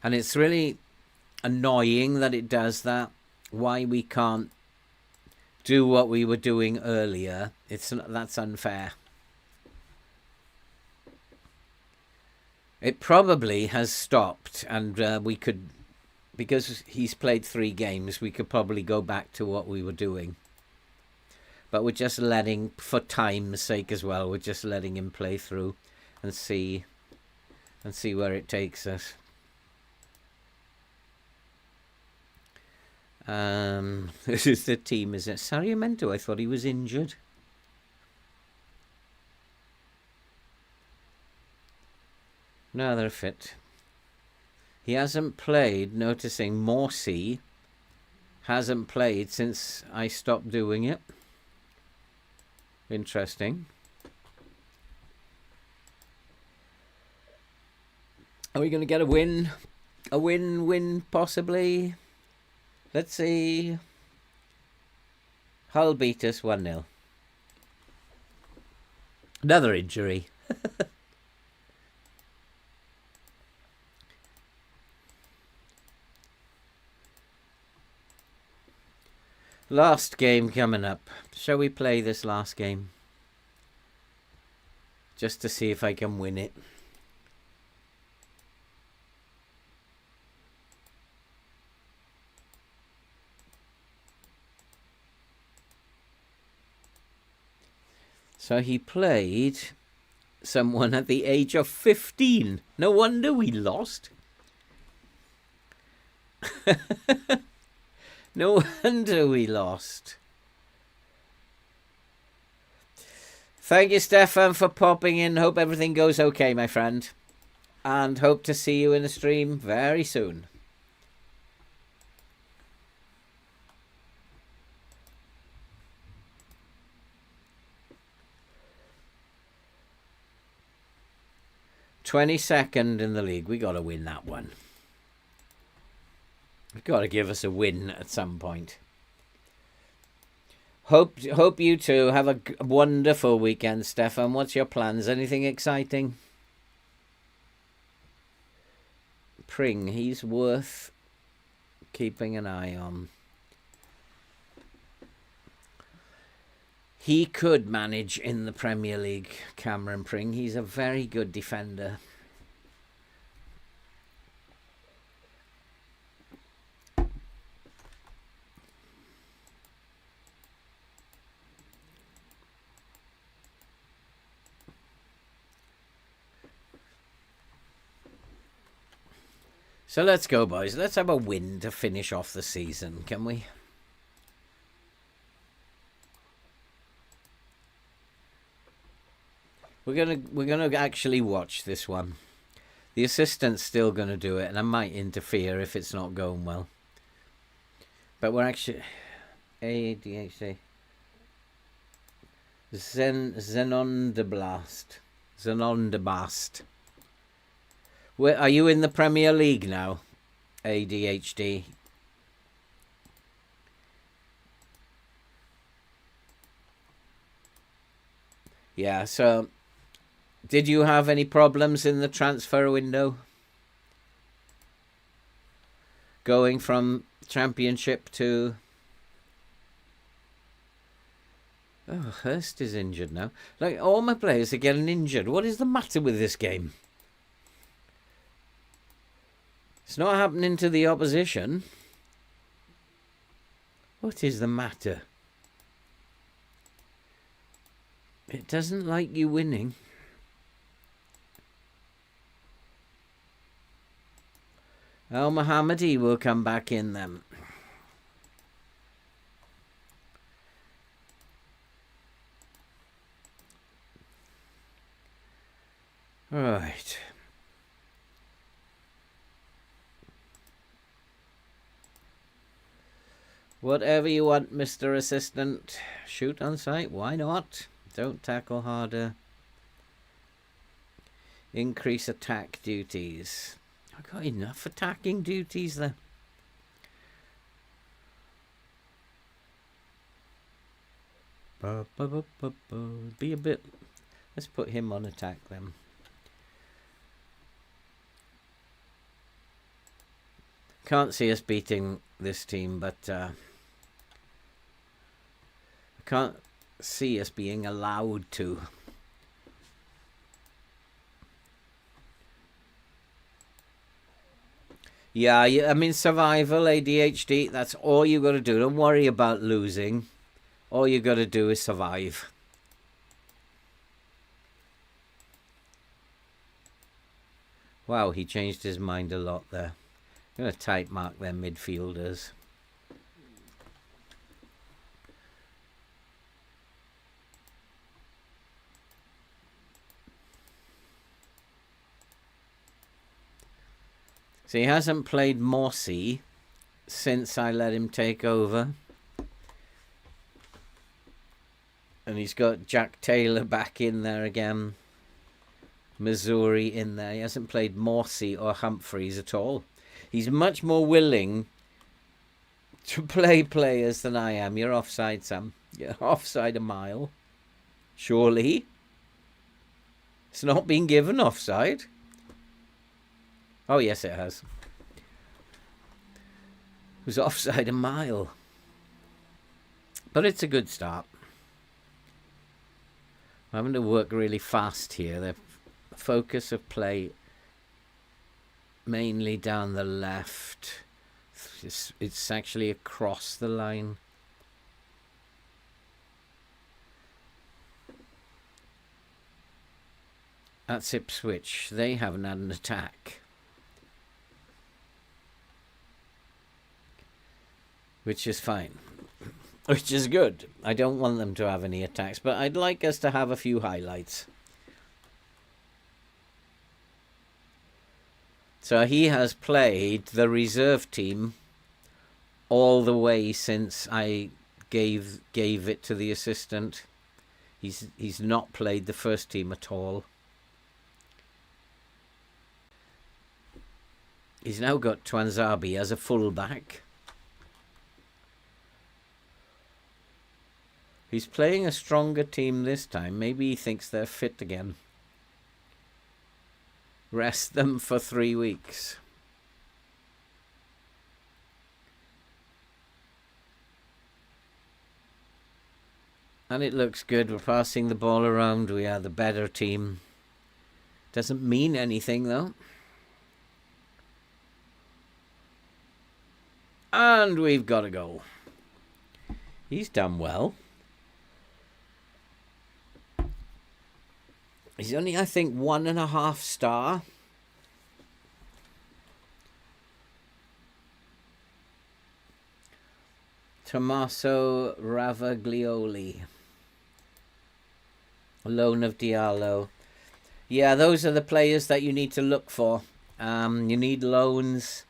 And it's really annoying that it does that. Why we can't do what we were doing earlier. That's unfair. It probably has stopped, and we could, because he's played 3 games, we could probably go back to what we were doing. But we're just letting, for time's sake as well, we're just letting him play through and see where it takes us. This is the team, isn't it? Sarmiento, I thought he was injured. No, they're fit. He hasn't played, noticing Morsey hasn't played since I stopped doing it. Interesting. Are we going to get a win? A win possibly? Let's see. Hull beat us 1-0. Another injury. Last game coming up. Shall we play this last game? Just to see if I can win it. So he played someone at the age of 15. No wonder we lost. No wonder we lost. Thank you, Stefan, for popping in. Hope everything goes okay, my friend. And hope to see you in the stream very soon. "22nd in the league." We got to win that one. We've got to give us a win at some point. Hope you two have a wonderful weekend, Stefan. What's your plans? Anything exciting? Pring, he's worth keeping an eye on. He could manage in the Premier League, Cameron Pring. He's a very good defender. So let's go, boys. Let's have a win to finish off the season, can we? We're gonna actually watch this one. The assistant's still gonna do it, and I might interfere if it's not going well. But we're actually ADHD. Zenon de Blast. Where are you in the Premier League now? ADHD. Yeah, so did you have any problems in the transfer window? Going from Championship to... Oh, Hurst is injured now. Like, all my players are getting injured. What is the matter with this game? It's not happening to the opposition. What is the matter? It doesn't like you winning. Al Mohammadi will come back in then. All right. Whatever you want, Mr. Assistant. Shoot on sight, why not? Don't tackle harder. Increase attack duties. I've got enough attacking duties there. Be a bit... Let's put him on attack then. Can't see us beating this team, but... can't see us being allowed to. Yeah, I mean, survival, ADHD, that's all you got to do. Don't worry about losing. All you got to do is survive. Wow, he changed his mind a lot there. I'm going to type mark their midfielders. So he hasn't played Morsey since I let him take over. And he's got Jack Taylor back in there again. Missouri in there. He hasn't played Morsey or Humphreys at all. He's much more willing to play players than I am. You're offside, Sam. You're offside a mile. Surely. It's not been given offside. Oh, yes, it has. It was offside a mile. But it's a good start. I'm having to work really fast here. The focus of play mainly down the left. It's actually across the line. That's Ipswich. They haven't had an attack. Which is fine. which is good. I don't want them to have any attacks, but I'd like us to have a few highlights. So he has played the reserve team all the way since I gave it to the assistant. He's not played the first team at all. He's now got Twanzabi as a fullback. He's playing a stronger team this time. Maybe he thinks they're fit again. Rest them for 3 weeks. And it looks good. We're passing the ball around. We are the better team. Doesn't mean anything, though. And we've got a goal. He's done well. He's only, I think, 1.5 star. Tommaso Ravaglioli. Loan of Diallo. Yeah, those are the players that you need to look for. You need loans.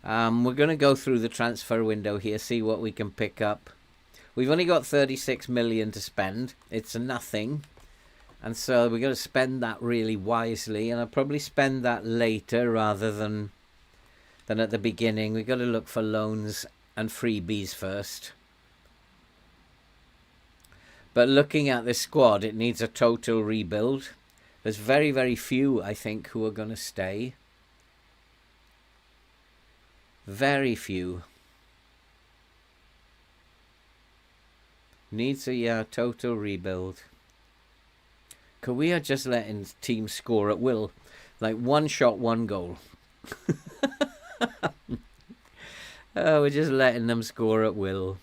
We're going to go through the transfer window here, see what we can pick up. We've only got 36 million to spend. It's nothing. And so we're going to spend that really wisely. And I'll probably spend that later rather than at the beginning. We've got to look for loans and freebies first. But looking at this squad, it needs a total rebuild. There's very, very few, I think, who are going to stay. Very few. Needs a total rebuild. Because we are just letting teams score at will. Like one shot, one goal. We're just letting them score at will.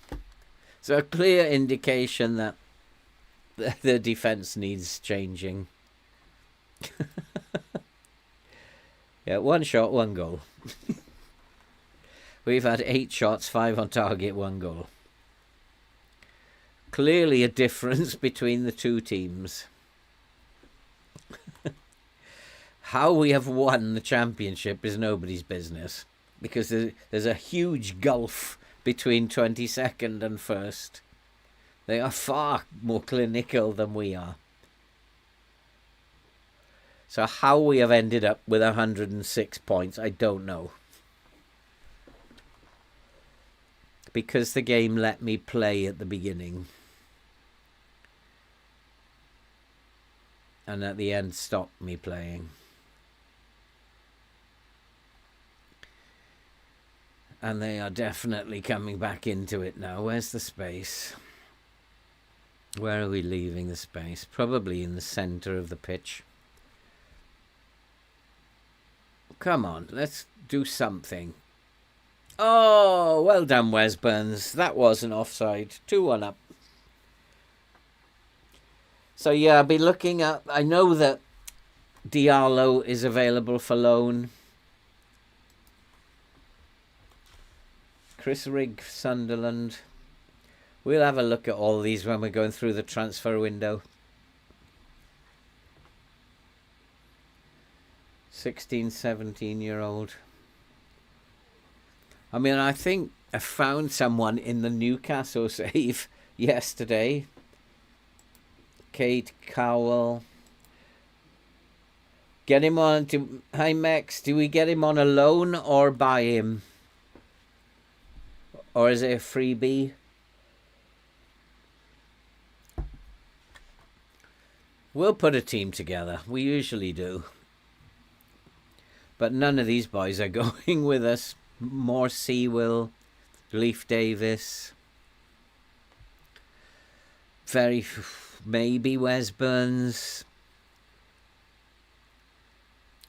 So a clear indication that the defence needs changing. Yeah, one shot, one goal. We've had 8 shots, 5 on target, 1 goal. Clearly a difference between the two teams. How we have won the championship is nobody's business, because there's a huge gulf between 22nd and 1st. They are far more clinical than we are. So how we have ended up with 106 points, I don't know. Because the game let me play at the beginning. And at the end stopped me playing. And they are definitely coming back into it now. Where's the space? Where are we leaving the space? Probably in the centre of the pitch. Come on, let's do something. Oh, well done, Wes Burns. That wasn't offside. 2-1 up. So, yeah, I'll be looking at... I know that Diallo is available for loan. Chris Rigg, Sunderland. We'll have a look at all these when we're going through the transfer window. 16, 17-year-old. I mean, I think I found someone in the Newcastle save yesterday. Kate Cowell. Get him on to... Hi, Max. Do we get him on a loan or buy him? Or is it a freebie? We'll put a team together. We usually do. But none of these boys are going with us. More Seawill, Leaf Davis. Maybe Wes Burns.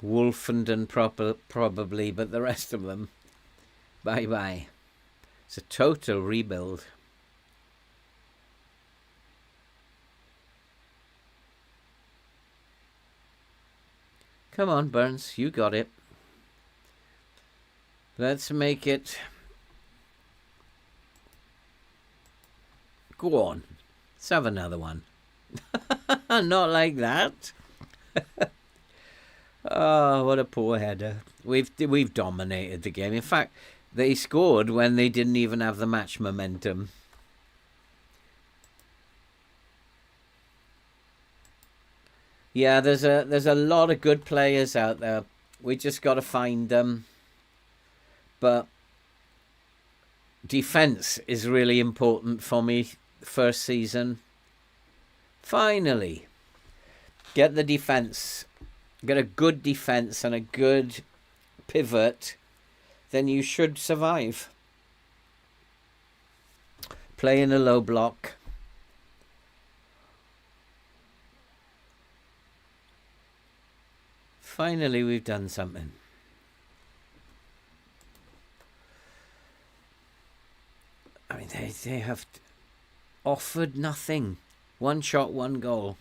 Wolfenden probably, but the rest of them, bye-bye. It's a total rebuild. Come on, Burns, you got it. Let's make it Go on. Let's have another one. Not like that. Oh, what a poor header. We've dominated the game. In fact, they scored when they didn't even have the match momentum. Yeah, there's a lot of good players out there. We just got to find them. But defence is really important for me first season. Finally, get the defence. Get a good defence and a good pivot, then you should survive. Play in a low block. Finally, we've done something. I mean, they have offered nothing. One shot, one goal.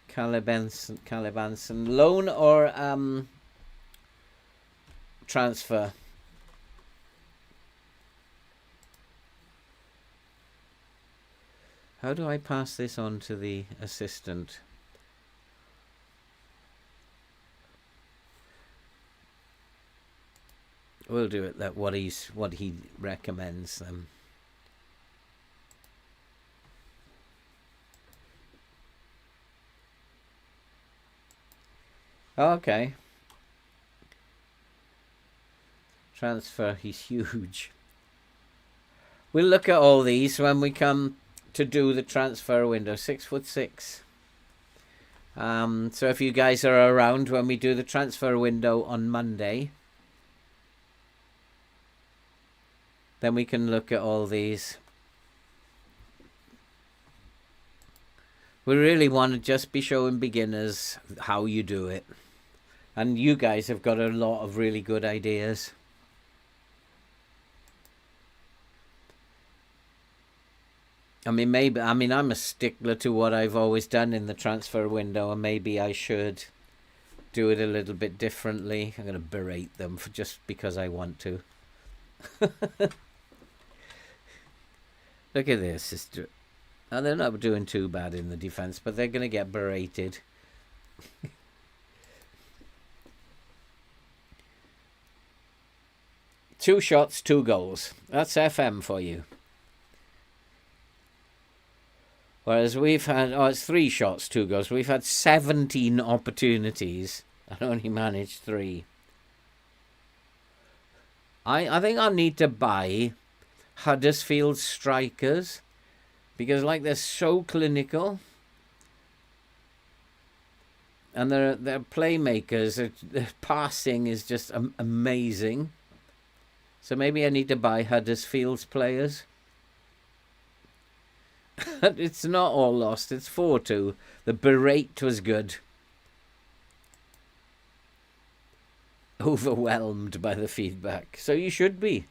Calibanson. Loan or transfer? How do I pass this on to the assistant? We'll do it that what he recommends them. Okay. Transfer, he's huge. We'll look at all these when we come to do the transfer window. 6'6". So if you guys are around when we do the transfer window on Monday, then we can look at all these. We really want to just be showing beginners how you do it. And you guys have got a lot of really good ideas. I'm a stickler to what I've always done in the transfer window, and maybe I should do it a little bit differently. I'm going to berate them just because I want to. Look at this. Oh, they're not doing too bad in the defence, but they're going to get berated. Two shots, two goals. That's FM for you. Whereas we've had, it's 3 shots, 2 goals. We've had 17 opportunities and only managed 3. I think I'll need to buy Huddersfield strikers because, like, they're so clinical and they're playmakers. Their passing is just amazing. So maybe I need to buy Huddersfield's players. It's not all lost. It's 4-2. The berate was good. Overwhelmed by the feedback. So you should be.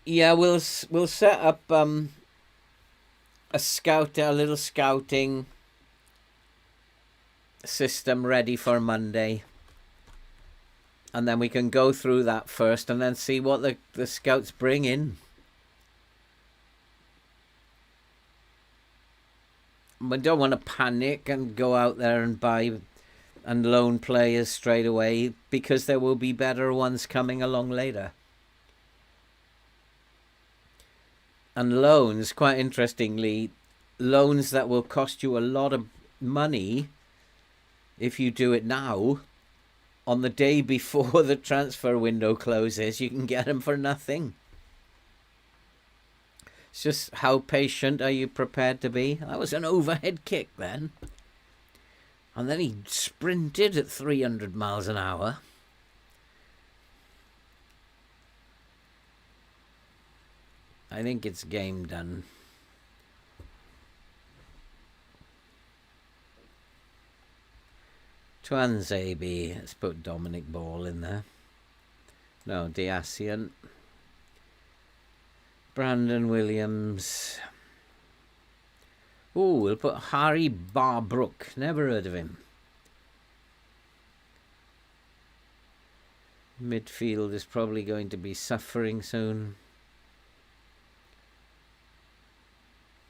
Yeah, we'll set up a little scouting system ready for Monday. And then we can go through that first and then see what the scouts bring in. We don't want to panic and go out there and buy and loan players straight away because there will be better ones coming along later. And loans, quite interestingly, loans that will cost you a lot of money if you do it now. On the day before the transfer window closes, you can get them for nothing. It's just how patient are you prepared to be? That was an overhead kick then. And then he sprinted at 300 miles an hour. I think it's game done. Twanzebe. Let's put Dominic Ball in there. No, Diasian. Brandon Williams. Ooh, we'll put Harry Barbrook. Never heard of him. Midfield is probably going to be suffering soon.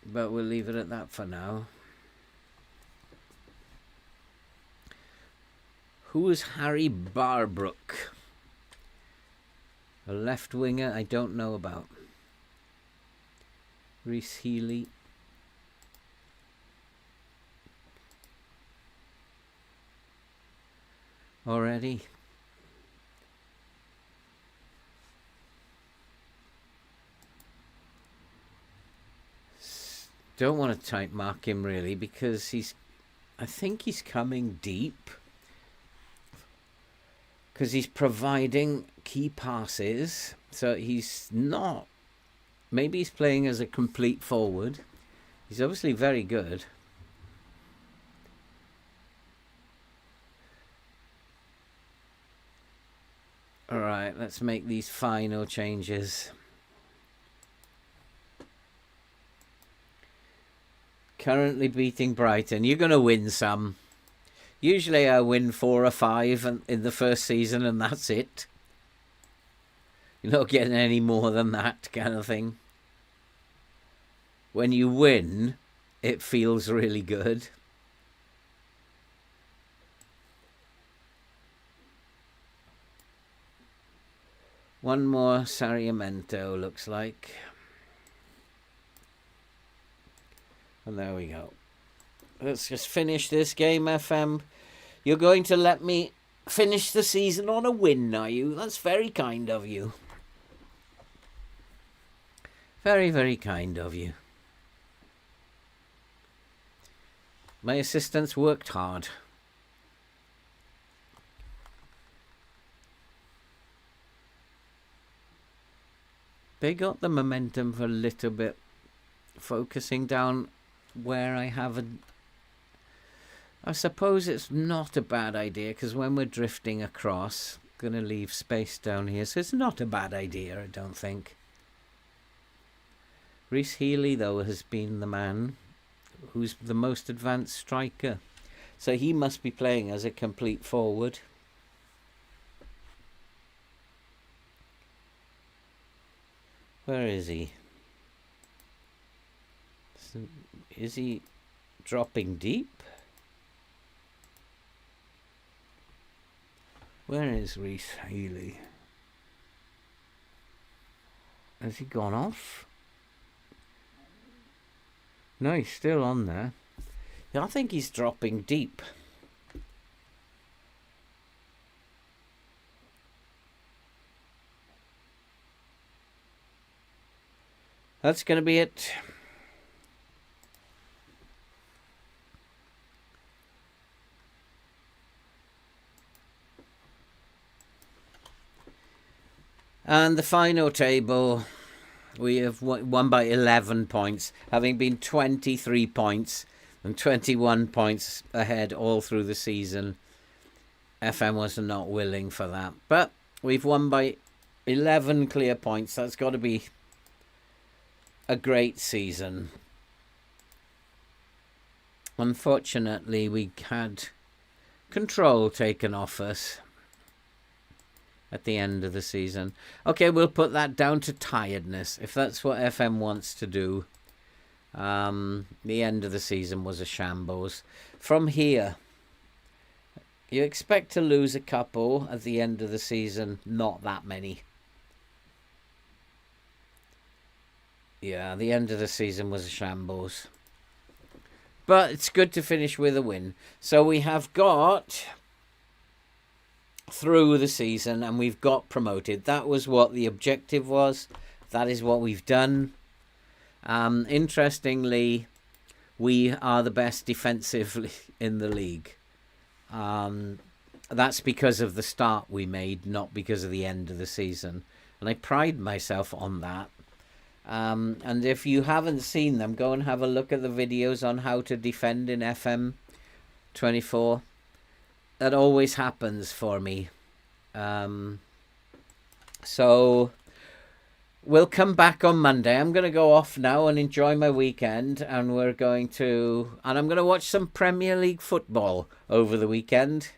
But we'll leave it at that for now. Who is Harry Barbrook? A left winger I don't know about. Reece Healy. Already. Don't want to type mark him really because I think he's coming deep. Because he's providing key passes. So he's not. Maybe he's playing as a complete forward. He's obviously very good. Alright, let's make these final changes. Currently beating Brighton. You're going to win some. Usually I win 4 or 5 in the first season and that's it. You're not getting any more than that kind of thing. When you win, it feels really good. One more Sarmiento looks like. And there we go. Let's just finish this game, FM. You're going to let me finish the season on a win, are you? That's very kind of you. Very, very kind of you. My assistants worked hard. They got the momentum for a little bit, focusing down where I haven't. I suppose it's not a bad idea because when we're drifting across, I'm going to leave space down here, so it's not a bad idea, I don't think. Reece Healy, though, has been the man who's the most advanced striker, so he must be playing as a complete forward. Where is he? Is he dropping deep? Where is Reece Healy? Has he gone off? No, he's still on there. Yeah, I think he's dropping deep. That's going to be it. And the final table, we have won by 11 points, having been 23 points and 21 points ahead all through the season. FM was not willing for that. But we've won by 11 clear points. That's got to be a great season. Unfortunately, we had control taken off us at the end of the season. Okay, we'll put that down to tiredness, if that's what FM wants to do. The end of the season was a shambles. From here, you expect to lose a couple at the end of the season, not that many. Yeah, the end of the season was a shambles. But it's good to finish with a win. So we have got through the season and we've got promoted. That was what the objective was. That is what we've done. Interestingly, we are the best defensively in the league. That's because of the start we made, not because of the end of the season. And I pride myself on that. And if you haven't seen them, go and have a look at the videos on how to defend in FM24. That always happens for me. So we'll come back on Monday. I'm going to go off now and enjoy my weekend, and I'm going to watch some Premier League football over the weekend.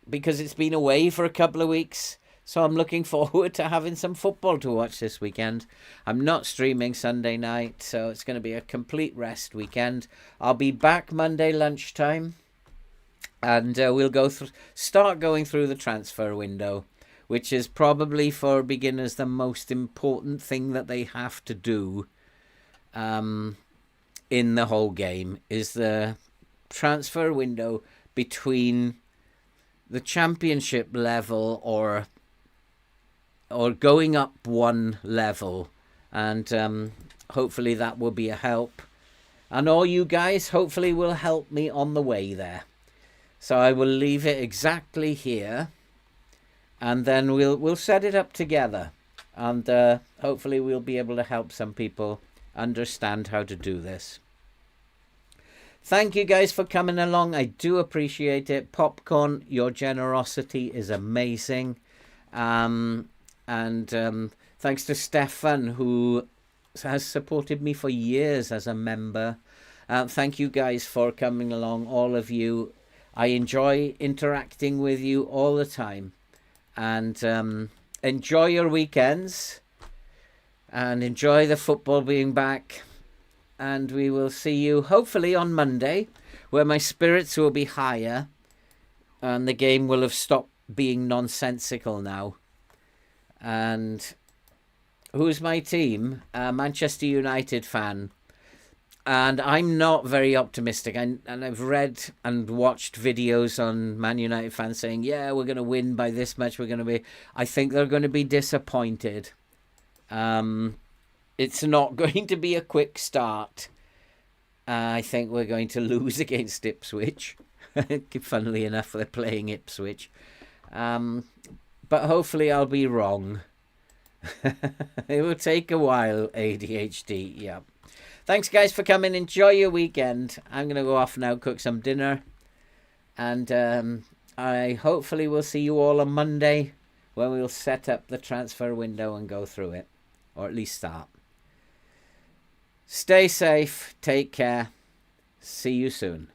because it's been away for a couple of weeks. So I'm looking forward to having some football to watch this weekend. I'm not streaming Sunday night, so it's going to be a complete rest weekend. I'll be back Monday lunchtime, and we'll start going through the transfer window, which is probably for beginners the most important thing that they have to do in the whole game, is the transfer window between the championship level or going up one level, and hopefully that will be a help, and all you guys hopefully will help me on the way there. So I will leave it exactly here, and then we'll set it up together, and hopefully we'll be able to help some people understand how to do this. Thank you guys for coming along. I do appreciate it. Popcorn, your generosity is amazing. And thanks to Stefan, who has supported me for years as a member. Thank you guys for coming along, all of you. I enjoy interacting with you all the time. And enjoy your weekends. And enjoy the football being back. And we will see you hopefully on Monday, where my spirits will be higher. And the game will have stopped being nonsensical now. And who's my team? Manchester United fan. And I'm not very optimistic. And I've read and watched videos on Man United fans saying, yeah, we're going to win by this much. I think they're going to be disappointed. It's not going to be a quick start. I think we're going to lose against Ipswich. Funnily enough, they're playing Ipswich. But hopefully I'll be wrong. It will take a while, ADHD. Yeah. Thanks, guys, for coming. Enjoy your weekend. I'm going to go off now, cook some dinner. And I hopefully will see you all on Monday, when we'll set up the transfer window and go through it. Or at least start. Stay safe. Take care. See you soon.